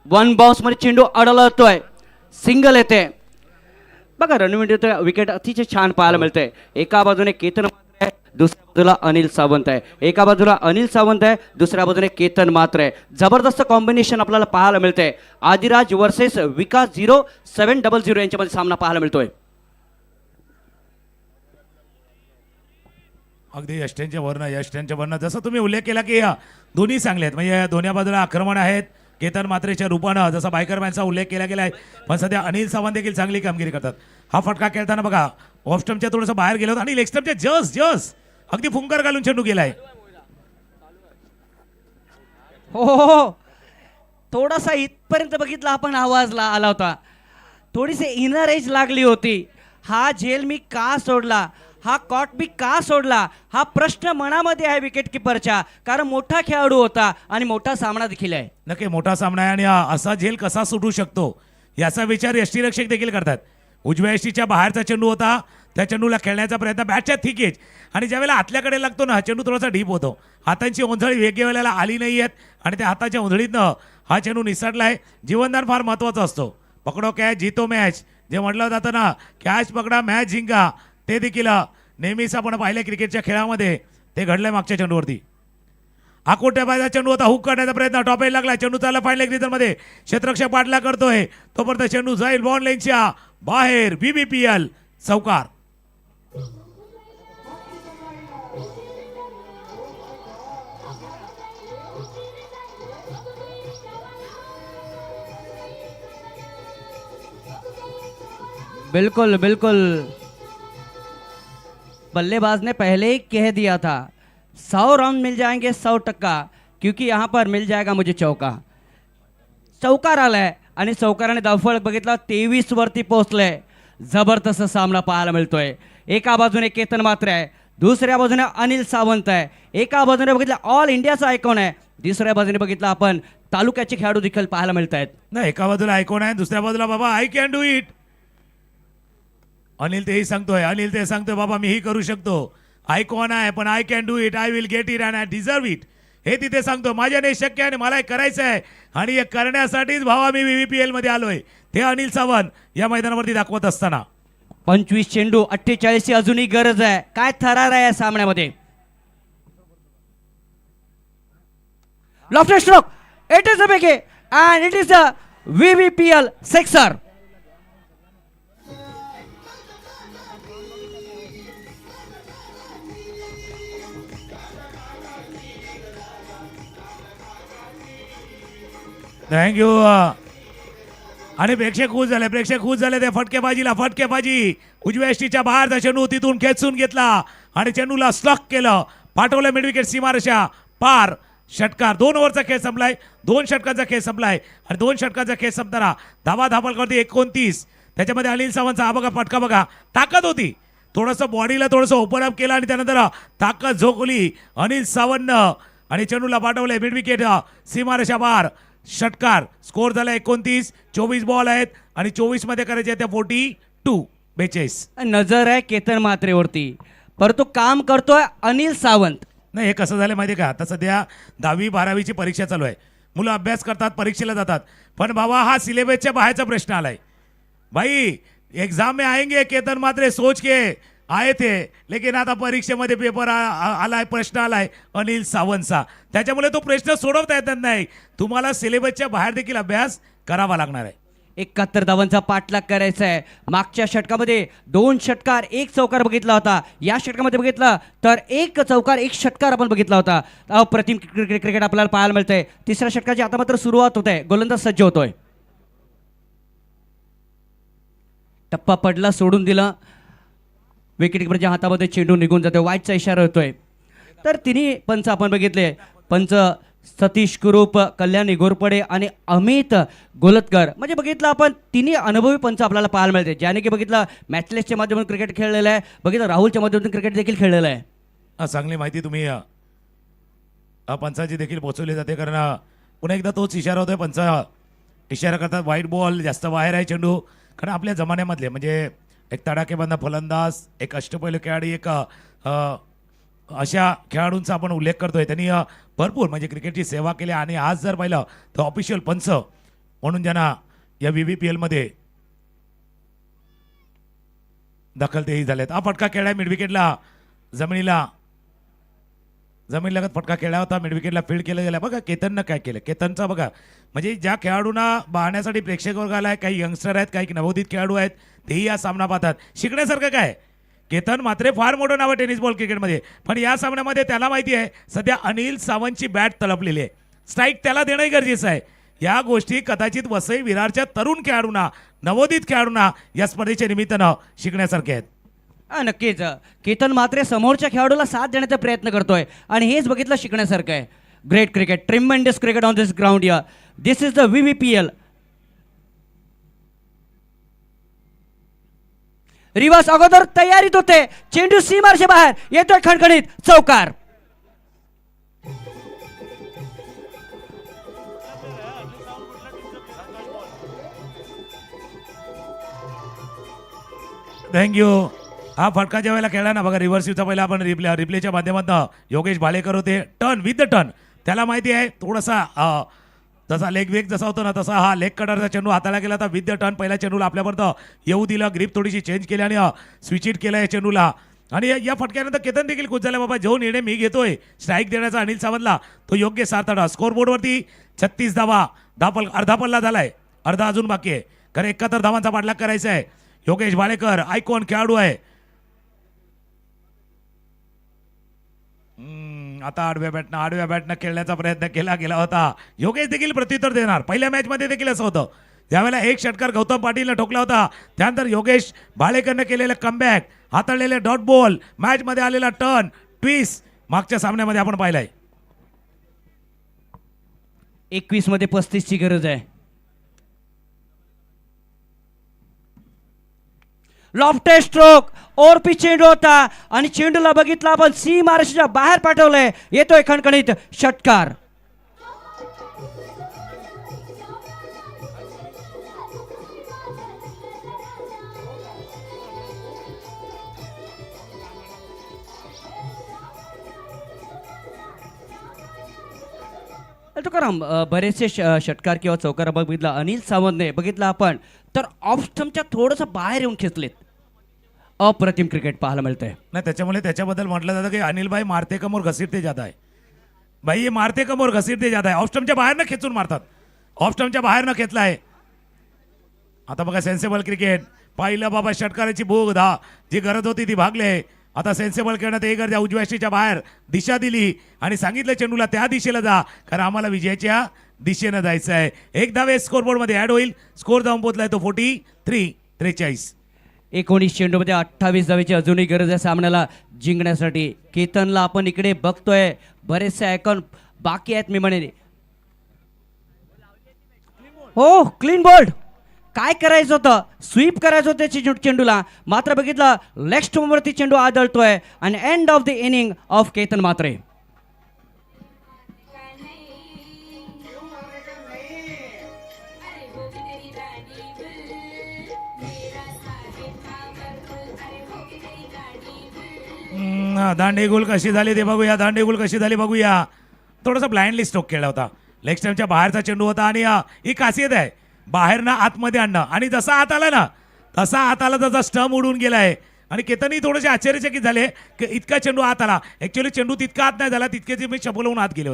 1 बाउन्स मध्ये चेंडू अडवला जातोय. सिंगल येते. बघा रणविंडीत विकेट अतिशय छान पाहायला मिळते. एका बाजूने केतन मात्रे आहे, दुसऱ्या बाजूला अनिल सावंत आहे. एका बाजूला अनिल सावंत आहे, दुसऱ्या बाजूने केतन मात्रे आहे. जबरदस्त कॉम्बिनेशन आपल्याला पाहायला मिळते. आदिराज वर्सेस विकास 0700 यांच्यामध्ये सामना पाहायला मिळतोय. अगदी यष्ट्यांच्या वरनं जसं तुम्ही उल्लेख केला की दोन्ही चांगले आहेत, म्हणजे दोन्ही बाजूला आक्रमण आहेत. केतन मात्रेच्या रूपानं जसा बायकर मॅनचा उल्लेख केला गेला आहे, पण सध्या अनिल सावंत देखील चांगली कामगिरी करतात. हा फटका खेळताना बघा ऑफस्टमच्या थोडंसं बाहेर गेलो आणि लेगस्टमच्या जस अगदी फुंकर घालून चेंडू गेलाय. हो, थोडासा इथपर्यंत बघितला आपण, आवाज आला होता. थोडीशी इनर एज लागली होती. हा झेल मी का सोडला, हा कॉट मी का सोडला, हा प्रश्न मनामध्ये आहे विकेट किपरच्या, कारण मोठा खेळाडू होता आणि मोठा सामना देखील आहे. नक्की मोठा सामना आहे आणि असा झेल कसा सुटू शकतो याचा विचार यष्टीरक्षक देखील करतात. उजव्या यष्टीच्या बाहेरचा चेंडू होता, त्या चेंडूला खेळण्याचा प्रयत्न बॅटच्या थिकेज आणि ज्यावेळेला आतल्याकडे लागतो ना, हा चेंडू थोडासा डीप होतो. हातांची ओंजळी वेगळ्या वेळेला आली नाही आहेत आणि त्या हाताच्या ओंजळीतनं हा चेंडू निसटला आहे. जीवनदान फार महत्त्वाचं असतो. पकडो कॅच जितो मॅच जे म्हटलं जातं ना, कॅच पकडा मॅच जिंका, ते देखील नेहमीच आपण पाहिलं क्रिकेटच्या खेळामध्ये ते घडलंय मागच्या चेंडूवरती. आकोट्या बायचा चेंडू होता, हुक करण्याचा प्रयत्न, टॉप एज लागला, चेंडू चालला फाईन लेग मध्ये, क्षेत्ररक्षक पाठला करतोय, तोपर्यंत चेंडू जाईल बॉल लाईनच्या बाहेर. BBPL चौकार. बिल्कुल बिल्कुल, बल्लेबाज ने पहले ही कह दिया था 100 राउंड मिल जाएंगे 100%, क्योंकि यहाँ पर मिल जाएगा मुझे चौका. चौकार आलाय आणि चौकाराने धावफलक बघितला 23 वरती पोहोचलंय. जबरदस्त सामना पाहायला मिळतोय. एका बाजूने केतन मात्रे आहे, दुसऱ्या बाजूने अनिल सावंत आहे. एका बाजूने बघितलं ऑल इंडियाचा आयकॉन आहे, दुसऱ्या बाजूने बघितलं आपण तालुक्याचे खेळाडू देखील पाहायला मिळत आहेत. नाही, एका बाजूला आयकॉन आहे, दुसऱ्या बाजूला बाबा I can do it. Anil तेही सांगतोय, अनिल ते सांगतोय बाबा मीही करू शकतो. आयकॉन आहे पण I can do it, I will get it and I deserve it, हे तिथे सांगतो. माझ्याने शक्य आहे आणि मला हे करायचं आहे आणि हे करण्यासाठीच भावा मी BBPL मध्ये आलोय. ते अनिल सावंत या मैदानावरती दाखवत असताना 25 चेंडू 48 ची अजूनही गरज आहे. काय थरार आहे या सामन्यामध्ये. Loft stroke, it is a big and it is a VBPL sixer. Thank you. आणि प्रेक्षक खुश झाले ते फटकेबाजी उजव्या यष्टीच्या बाहेरचा चेंडू तिथून खेचून घेतला आणि चेंडूला स्लॉक केलं, पाठवलं मिड विकेट सीमारेषा पार. षटकार. 2 ओव्हरचा खेळ संपलाय, 2 षटकांचा खेळ संपलाय आणि 2 षटकांचा खेळ संपताना धावा धापलकरती 29. त्याच्यामध्ये अनिल सावंतचा हा बघा फटका बघा, ताकद होती. थोडंसं बॉडीला थोडंसं ओपन अप केलं आणि त्यानंतर ताकद झोकली अनिल सावंतनं आणि चेंडूला पाठवलंय मिड विकेट सीमारेषा पार. षटकार. स्कोर झाला 29. 24 बॉल आहेत आणि 24 मध्ये करायचे आहेत त्या 42. नजर आहे केतन मात्रेवरती, परंतु काम करतोय अनिल सावंत. नाही, हे कसं झालं माहिती आहे का, आता सध्या 10वी 12वीची परीक्षा चालू आहे, मुलं अभ्यास करतात, परीक्षेला जातात, पण बाबा हा सिलेबसच्या बाहेरचा प्रश्न आलाय. भाई एग्जाम में आएंगे केतन मात्रे सोच के आए थे, लेकिन आता परीक्षेमध्ये पेपर आलाय, प्रश्न आलाय अनिल सावंतचा, त्याच्यामुळे तो प्रश्न सोडवता येत नाही. तुम्हाला सिलेबसच्या बाहेर देखील अभ्यास करावा लागणार आहे. 71 धावांचा पाठलाग करायचा आहे. मागच्या षटकामध्ये 2 षटकार 1 चौकार बघितला होता. या षटकामध्ये बघितला तर 1 चौकार 1 षटकार आपण बघितला होता. अप्रतिम क्रिकेट आपल्याला पाहायला मिळतंय. तिसऱ्या षटकाची आता मात्र सुरुवात होत आहे. गोलंदाज सज्ज होतोय. टप्पा पडला, सोडून दिला. विकेटकीपरच्या हातामध्ये चेंडू निघून जातोय. वाईटचा इशारा होतोय. तर तिन्ही पंच आपण बघितले. पंच सतीश कुरूप, कल्याणी घोरपडे आणि अमित गोलतकर, म्हणजे बघितलं आपण तिन्ही अनुभवी पंच आपल्याला पाहायला मिळते, ज्याने की बघितलं मॅचलेसच्या माध्यमातून क्रिकेट खेळलेलं आहे, बघितलं राहुलच्या माध्यमातून क्रिकेट देखील खेळलेलं आहे. चांगली माहिती तुम्ही पंचाची देखील पोहोचवली जाते, कारण पुन्हा एकदा तोच इशारा होतोय. पंच इशारा करतात व्हाईट बॉल, जास्त बाहेर आहे चेंडू, कारण आपल्या जमान्यामधले म्हणजे एक तडाखेबंद फलंदाज, एक अष्टपैलू खेळाडू, एक अशा खेळाडूंचा आपण उल्लेख करतोय. त्यांनी भरपूर म्हणजे क्रिकेटची सेवा केली आणि आज जर पाहिलं तर ऑफिशियल पंच म्हणून ज्यांना या BBPL मध्ये दखल तेही झालेत. हा फटका खेळला मिड विकेटला, जमिनीलगत फटका खेळला होता, मिड विकेटला फील्ड केलं गेला. बघा केतननं काय केलं, केतनचा बघा, म्हणजे ज्या खेळाडूंना पाहण्यासाठी प्रेक्षक वर्ग आलाय, काही यंगस्टर आहेत, काही नवोदित खेळाडू आहेत, तेही हा सामना पाहतात. शिकण्यासारखं काय, केतन मात्र फार मोठं नाव आहे टेनिस बॉल क्रिकेटमध्ये, पण या सामन्यामध्ये त्याला माहिती आहे सध्या अनिल सावंतची बॅट तलपलेली आहे, स्ट्राईक त्याला देणंही गरजेचं आहे. या गोष्टी कदाचित वसई विरारच्या तरुण खेळाडूंना, नवोदित खेळाडूंना या स्पर्धेच्या निमित्तानं शिकण्यासारखे आहेत. नक्कीच केतन मात्रे समोरच्या खेळाडूला साथ देण्याचा प्रयत्न करतोय आणि हेच बघितलं शिकण्यासारखं आहे. Great cricket, tremendous cricket on this ground या. दिस इज द VBPL. रिवर्स अगोदर तयारीत होते, चेंडू सीमारच्या बाहेर येतोय, खणखणीत चौकार. थँक्यू. हा फटका ज्या वेळेला खेळला ना बघा रिव्हर्सिव्हचा पहिला आपण रिप्लेच्या माध्यमातून योगेश भालेकर होते टर्न विथ द टर्न. त्याला माहिती आहे थोडासा जसा लेग वेग जसा होतो ना तसा हा लेग कटरचा चेंडू हाताळला गेला होता विथ द टर्न. पहिल्या चेंडूला आपल्यापर्यंत येऊ दिलं, ग्रीप थोडीशी चेंज केली आणि स्विच इट केलं या चेंडूला. आणि या फटक्यानंतर केतन देखील खुश झाला, बाबा जो निर्णय मी घेतोय स्ट्राईक देण्याचा अनिल सावंतला तो योग्य सार्थाडा. स्कोर बोर्डवरती 36 धावा, अर्धा पल्ला झालाय, अर्धा अजून बाकी आहे. खरं 71 धावांचा पाठलाग करायचा आहे. योगेश भालेकर आयकॉन खेळाडू आहे. आता आडव्या बॅटनं खेळण्याचा प्रयत्न केला गेला होता. योगेश देखील प्रत्युत्तर देणार. पहिल्या मॅच मध्ये देखील असं होतं, त्यावेळेला एक षटकार गौतम पाटीलने ठोकला होता, त्यानंतर योगेश भालेकरने केलेलं कमबॅक, हाताळलेले डॉट बॉल, मॅच मध्ये आलेला टर्न ट्विस्ट मागच्या सामन्यामध्ये आपण पाहिलाय. 21 मध्ये 35 ची गरज आहे. लॉफ्टेड स्ट्रोक ओरपी चेंडू होता आणि चेंडूला बघितला आपण सीमारेषेच्या बाहेर पाठवलंय. येतोय खणखणीत षटकार. तुकाराम बरेचसे षटकार किंवा चौकार बघितला अनिल सावंतने बघितला आपण तर ऑफ स्टंपच्या थोडंसं बाहेर येऊन खेचलेत. अप्रतिम क्रिकेट पाहायला मिळतंय. नाही त्याच्यामुळे त्याच्याबद्दल म्हटलं जातं की अनिल भाई मारते कम और घसीटते जाता है. भाई ये मारते कम और घसीटते जाता है. ऑफस्टमच्या बाहेर न खेचून मारतात, ऑफस्टमच्या बाहेर न खेचलाय. आता बघा सेन्सेबल क्रिकेट पाहिलं बाबा, षटकाराची भूक जी गरज होती ती भागले. आता सेन्सेबल खेळण्यात एक गरजा उजव्या शीच्या बाहेर दिशा दिली आणि सांगितलं चेंडूला त्या दिशेला जा, कारण आम्हाला विजयाच्या दिशेनं जायचं आहे. एक धावे स्कोरबोर्डमध्ये ऍड होईल. स्कोर जाऊन पोहोचलाय तो 43. 19 चेंडूमध्ये 28 धावेची अजूनही गरज आहे सामन्याला जिंकण्यासाठी. केतनला आपण इकडे बघतोय, बरेचसे आयकॉन बाकी आहेत मी म्हणेन. हो क्लीन बोल्ड. काय करायचं होतं, स्वीप करायचं होतं चेंडूला, मात्र बघितलं लेग स्टोमवरती चेंडू आदळतोय आणि end of the inning of Ketan Mhatre. दांडी गोल कशी झाली ते बघूया. दांडी गोल कशी झाली बघूया. थोडासा ब्लाइंडली स्ट्रोक खेळला होता. लेग स्टंपच्या बाहेरचा चेंडू होता आणि ही खासियत आहे बाहेरनं आतमध्ये आणणं. आणि जसा आत आला ना तसा आत आला, त्याचा स्टंप उडून गेलाय. आणि केतनही थोडेसे आश्चर्यचकित झाले की इतका चेंडू आत आला. ऍक्च्युअली चेंडू तितका आत नाही झाला, तितके मी शबोलावून आत गेले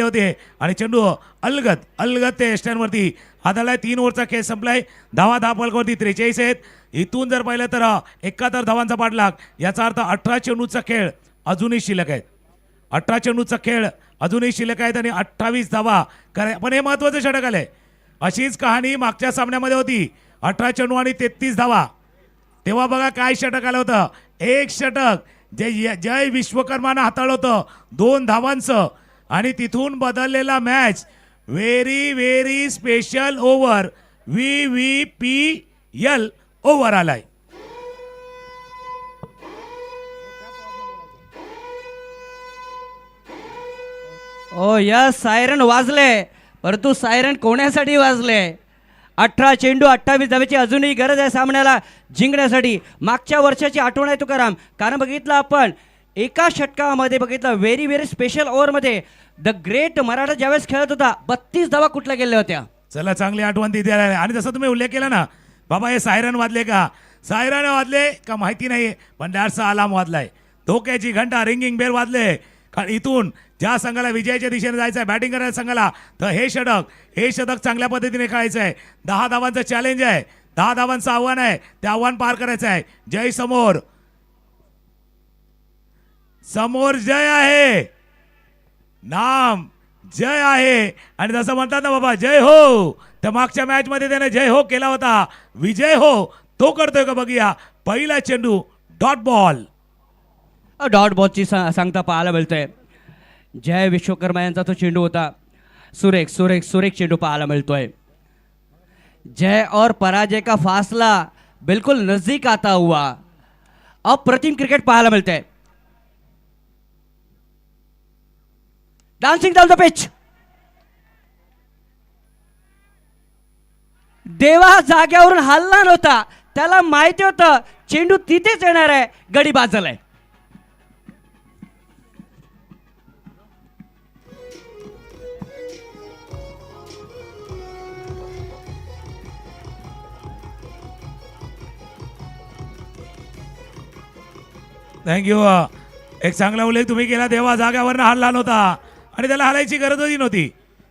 होते. आणि चेंडू अलगद ते स्टँडवरती आदळलाय. 3 ओव्हरचा खेळ संपलाय. धावा धापलवरती 43 आहेत. इथून जर पाहिलं तर 71 धावांचा पाठलाग, याचा अर्थ 18 चेंडूचा खेळ अजूनही शिल्लक आहेत. 18 चेंडूचा खेळ अजूनही शिल्लक आहेत आणि 28 धावा पण हे महत्वाचं षटक आलंय. अशीच कहाणी मागच्या सामन्यामध्ये होती, 18 चेंडू आणि 33 धावा. तेव्हा बघा काय षटक आलं होतं. एक षटक जे जय विश्वकर्मानं हाताळलं होतं 2 धावांचं, आणि तिथून बदललेला match. Very special over, VVPL over आलाय. ओ यस, सायरन वाजले, परंतु सायरन कोणासाठी वाजले. 18 चेंडू 28 धावेची अजूनही गरज आहे सामन्याला जिंकण्यासाठी. मागच्या वर्षाची आठवण आहे तुकाराम, कारण बघितलं आपण एका षटकामध्ये बघितलं व्हेरी स्पेशल ओव्हरमध्ये द ग्रेट मराठा ज्यावेळेस खेळत होता 32 धावा कुठल्या गेल्या होत्या. चला चांगली आठवण तिथे आहे. आणि जसं तुम्ही उल्लेख केला ना बाबा, हे सायरन वाजले का माहिती नाही, पण दॅट्स अलार्म वाजलाय. धोक्याची घंटा, रिंगिंग बेल वाजले. कारण इथून ज्या संघाला विजयाच्या दिशेने जायचं आहे, बॅटिंग करायला संघाला, तर हे शतक चांगल्या पद्धतीने खेळायचं आहे. 10 धावांचं चॅलेंज आहे, 10 धावांचं आव्हान आहे. ते आव्हान पार करायचं आहे. जय समोर जय आहे, नाम जय आहे. आणि जसं म्हणतात ना बाबा जय हो, तर मागच्या मॅच मध्ये त्याने जय हो केला होता. विजय हो तो करतोय का बघूया. पहिला चेंडू डॉट बॉलची सांगता पाहायला मिळतोय. जय विश्वकर्मा यांचा तो चेंडू होता. सुरेख चेंडू पाहायला मिळतोय. जय और पराजय का फासला बिल्कुल नजदीक आता हुआ. अप्रतिम क्रिकेट पाहायला मिळतंय. Dancing down the pitch. देवा जाग्यावरून हलला नव्हता, त्याला माहिती होतं चेंडू तिथेच येणार आहे, गडी बाद झालाय. थँक्यू. एक चांगला उल्लेख तुम्ही केला. देवा जाग्यावरनं हल्ला नव्हता आणि त्याला हलायची गरजही नव्हती.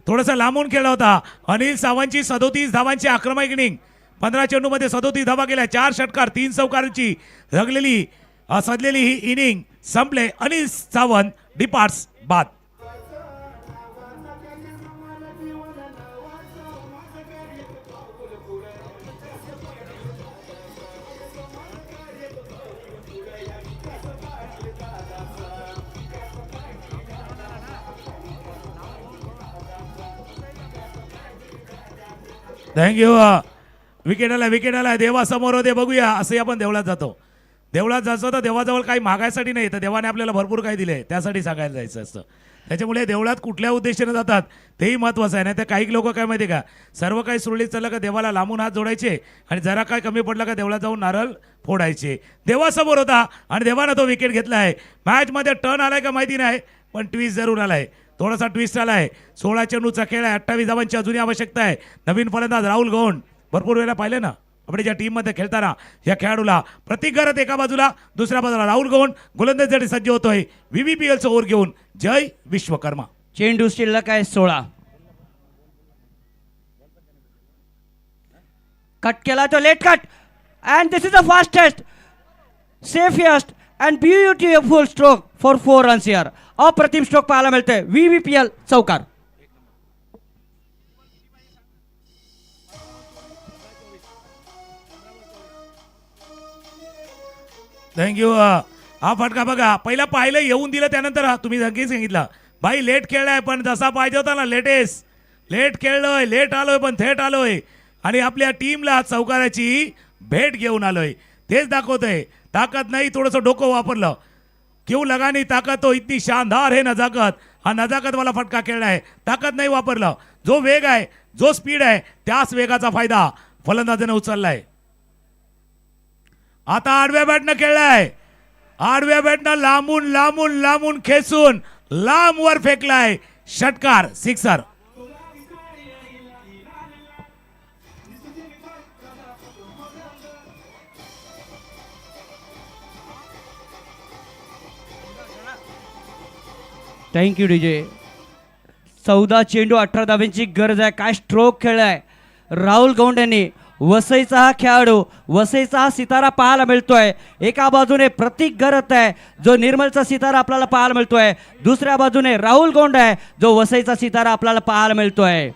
थोडंसं लांबून खेळला होता. अनिल सावंतची 37 धावांची आक्रमक इनिंग, 15 चेंडूमध्ये 37 धावा केल्या, 4 षटकार 3 चौकारांची रगलेली सजलेली ही इनिंग संपले. अनिल सावंत डिपार्ट्स बाद. थँक्यू. विकेट आला देवासमोर होते, बघूया. असंही आपण देवळात जातो. देवळात जायचं तर देवाजवळ काही मागायसाठी नाही, तर देवाने आपल्याला भरपूर काही दिले, त्यासाठी सांगायला जायचं असतं. त्याच्यामुळे देवळात कुठल्या उद्देशाने जातात तेही महत्त्वाचं आहे. नाही तर काही लोक काय माहिती का, सर्व काही सुरळीत चाललं का देवाला लांबून हात जोडायचे आणि जरा काय कमी पडलं का देवळात जाऊन नारळ फोडायचे. देवासमोर होता आणि देवानं तो विकेट घेतला आहे. मॅचमध्ये टर्न आलाय का माहिती नाही, पण ट्विस्ट जरूर आलाय. थोडासा ट्विस्ट आलाय. 16 चेंडूचा खेळ आहे, 28 धावांची अजूनही आवश्यकता आहे. नवीन फलंदाज राहुल गौंड, भरपूर वेळा पाहिले ना आपण ज्या टीममध्ये खेळताना या खेळाडूला. प्रतीक गरत एका बाजूला, दुसऱ्या बाजूला राहुल गौंड गोलंदाजीसाठी सज्ज होतोय. VVPLचं ओव्हर घेऊन जय विश्वकर्मा. चेंडू शिल्लक आहे 16. कट केला तो, late cut, and this is the fastest, safest and beautiful stroke for 4 runs here. अप्रतिम स्ट्रोक पाहायला मिळतोय. VVPL चौकार. थँक्यू. हा फटका बघा, पहिला पाहिलं येऊन दिलं, त्यानंतर हा तुम्ही नक्की सांगितलं भाई लेट खेळलाय, पण जसा पाहिजे होता ना लेट खेळलोय, लेट आलोय पण थेट आलोय आणि आपल्या टीमला चौकाराची भेट घेऊन आलोय. तेच दाखवतंय. ताकद नाही, थोडंसं डोकं वापरलं. क्यों लगानी ताकद तो इतनी शानदार है नजाकत. हा नजाकत वाला फटका खेळलाय, ताकद नाही वापरलं. जो वेग आहे, जो स्पीड आहे, त्याच वेगाचा फायदा फलंदाजाने उचललाय. आता आडव्या बॅटनं खेळलाय. आडव्या बॅटनं लांबून खेचून लांब वर फेकलाय. षटकार, सिक्सर. Thank you DJ. 14 चेंडू 18 धावांची गरज आहे. काय स्ट्रोक खेळलाय राहुल गौंड यांनी. वसईचा हा खेळाडू, वसईचा हा सितारा पाहायला मिळतोय. एका बाजूने प्रतीक गरत आहे, जो निर्मलचा सितारा आपल्याला पाहायला मिळतोय. दुसऱ्या बाजूने राहुल गौंड आहे, जो वसईचा सितारा आपल्याला पाहायला मिळतोय.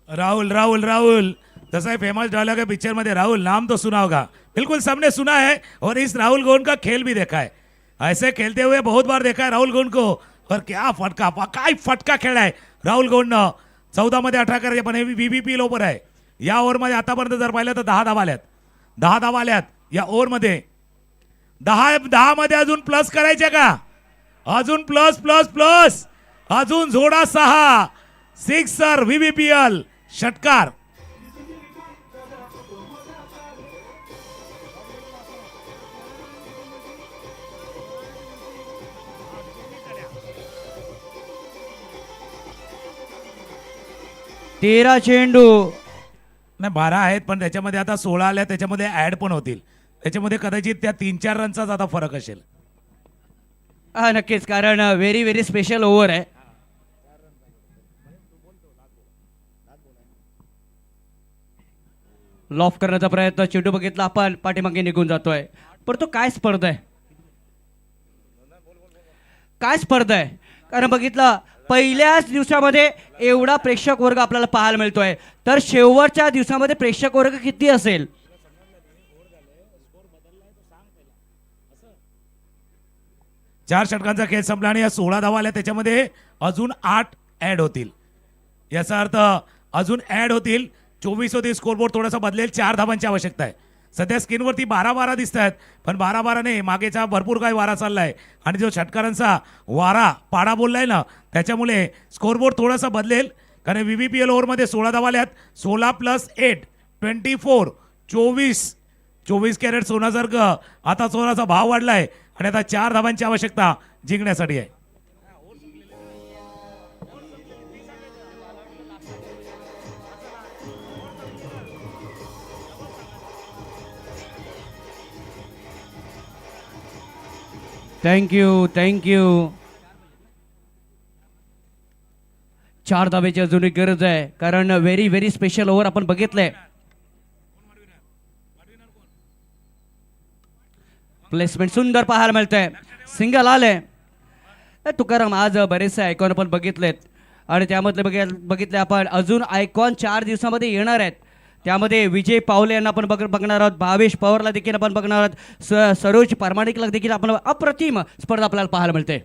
राहुल जैसा फेमस डायलॉग है पिक्चर में, राहुल नाम तो सुना होगा, बिल्कुल सबने सुना है और इस राहुल गौंड का खेल भी देखा है. ऐसे खेलते हुए बहुत बार देखा है राहुल गौंड को. और क्या फटका, काय फटका खेळलाय राहुल गौंडनं. 14 मध्ये 18 करायचे, पण हे VVPL ओव्हर आहे. या ओव्हरमध्ये आतापर्यंत जर पाहिलं तर 10 धावा आल्यात या ओव्हरमध्ये. 10 मध्ये अजून प्लस करायचे का, अजून प्लस अजून जोडा 6. सिक्सर, VVPL षटकार. तेरा चेंडू नाही 12 आहेत, पण त्याच्यामध्ये आता 16 आल्या, त्याच्यामध्ये ऍड पण होतील. त्याच्यामध्ये कदाचित त्या 3-4 रनचाच आता फरक असेल. हा नक्कीच, कारण व्हेरी व्हेरी स्पेशल ओव्हर आहे. लॉफ करण्याचा प्रयत्न, चेंडू बघितला आपण, पाठीमागे निघून जातोय. पण तो काय स्पर्धा आहे, कारण बघितलं पहिल्याच दिवसामध्ये एवढा प्रेक्षक वर्ग आपल्याला पाहायला मिळतोय, तर शेवटच्या दिवसामध्ये प्रेक्षक वर्ग किती असेल. चार षटकांचा खेळ संपला आणि या 16 धावा आल्या, त्याच्यामध्ये अजून 8 ऍड होतील. याचा अर्थ अजून ऍड होतील, 24 होतील. स्कोरबोर्ड थोडासा बदलेल. 4 धावांची आवश्यकता आहे. सध्या स्क्रीनवरती 12-12 दिसत आहेत, पण 12-12 नाही, मागेचा भरपूर काही वारा चाललाय आणि जो षटकारांचा वारा पाडा बोललाय ना, त्याच्यामुळे स्कोरबोर्ड थोडासा बदलेल. कारण VVPL ओव्हरमध्ये 16 धावा आल्यात. 16 + 8 24, 24 कॅरेट सोन्यासारखं आता सोन्याचा भाव वाढलाय आणि आता 4 धावांची आवश्यकता जिंकण्यासाठी आहे. थँक्यू 4 धावेची अजून एक गरज आहे, कारण व्हेरी स्पेशल ओव्हर आपण बघितलंय. प्लेसमेंट सुंदर पाहायला मिळतंय, सिंगल आले. तुकाराम आज बरेचसे आयकॉन आपण बघितलेत आणि त्यामधले बघितले आपण अजून आयकॉन 4 दिवसामध्ये येणार आहेत. त्यामध्ये विजय पावले यांना आपण बघणार आहोत, भावेश पवारला देखील आपण बघणार आहोत, सरोज परमाणिकला देखील आपण अप्रतिम स्पर्धा आपल्याला पाहायला मिळते.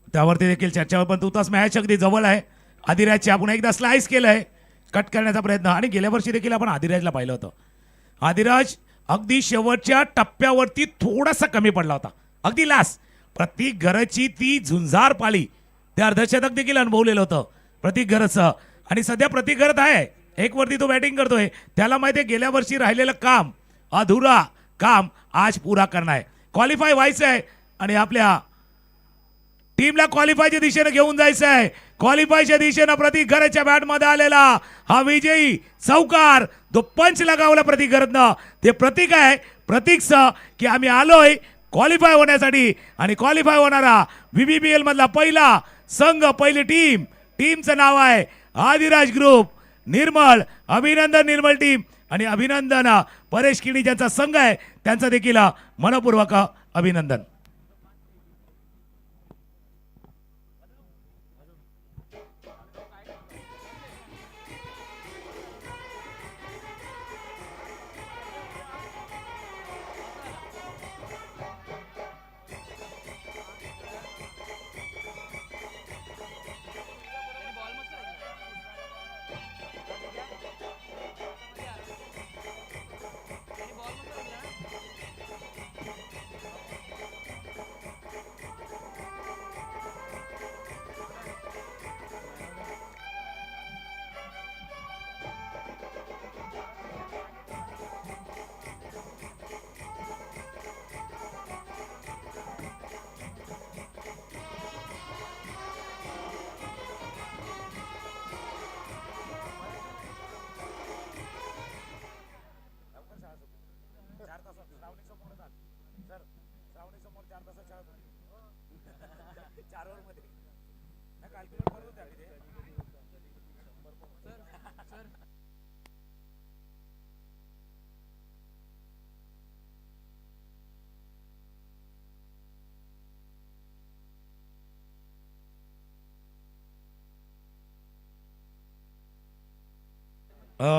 त्यावरती देखील चर्चा, पण तुतास मॅच अगदी जवळ आहे. आदिराजची आपण एकदा स्लाइस केलंय, कट करण्याचा प्रयत्न, आणि गेल्या वर्षी देखील आपण आदिराजला पाहिलं होतं. आदिराज अगदी शेवटच्या टप्प्यावरती थोडासा कमी पडला होता, अगदी लास्ट. प्रतीक गरजची ती झुंजार पाळी, ते अर्धशतक देखील अनुभवलेलं होतं प्रतीक गरजचं. आणि सध्या प्रतीक गरज आहे, एक वरती तो बॅटिंग करतोय. त्याला माहिती आहे गेल्या वर्षी राहिलेलं काम, अधुरा काम आज पुरा करणार आहे. क्वालिफाय व्हायचं आहे आणि आपल्या टीमला क्वालिफायच्या दिशेने घेऊन जायचं आहे. क्वालिफायच्या दिशेनं प्रतीक गरजच्या बॅटमध्ये आलेला हा विजयी चौकार, तो पंच लगावला प्रतीक गरजनं. ते प्रतीक आहे, प्रतीकचं की आम्ही आलोय क्वालिफाय होण्यासाठी. आणि क्वालिफाय होणारा VBPL मधला पहिला संघ, पहिली टीमचं नाव आहे आदिराज ग्रुप निर्मळ. अभिनंदन निर्मळ टीम, आणि अभिनंदन परेश किणी ज्यांचा संघ आहे त्यांचं देखील मनपूर्वक अभिनंदन.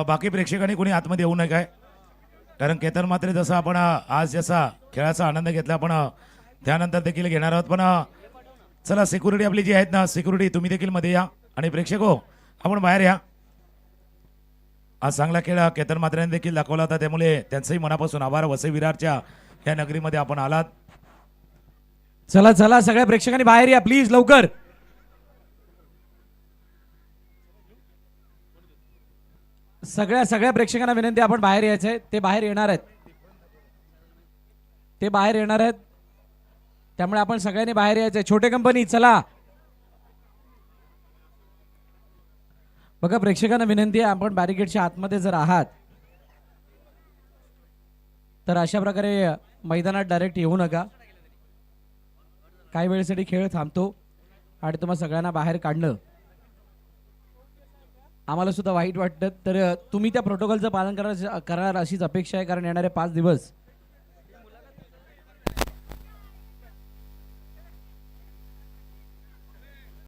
बाकी प्रेक्षकांनी कोणी आतमध्ये येऊ नये काय, कारण केतन मात्र जसं आपण आज जसा खेळाचा आनंद घेतला आपण त्यानंतर देखील घेणार आहोत. पण चला सिक्युरिटी आपली जी आहेत ना, सिक्युरिटी तुम्ही देखील मध्ये या आणि प्रेक्षको आपण बाहेर या. आज चांगला खेळ केतन मात्रेने देखील दाखवला होता, त्यामुळे त्यांचंही मनापासून आभार. वसई विरारच्या या नगरीमध्ये आपण आलात. चला चला सगळ्या प्रेक्षकांनी बाहेर या प्लीज लवकर. सगळ्या प्रेक्षकांना विनंती, आपण बाहेर यायचंय. ते बाहेर येणार आहेत, त्यामुळे आपण सगळ्यांनी बाहेर यायचंय. छोटे कंपनी चला. बघा प्रेक्षकांना विनंती आहे, आपण बॅरिकेडच्या आतमध्ये जर आहात तर अशा प्रकारे मैदानात डायरेक्ट येऊ नका. काही वेळेसाठी खेळ थांबतो आणि तुम्हाला सगळ्यांना बाहेर काढणं आम्हाला सुद्धा वाईट वाटतं. तर तुम्ही त्या प्रोटोकॉलचं पालन करणार अशीच अपेक्षा आहे, कारण येणारे 5 दिवस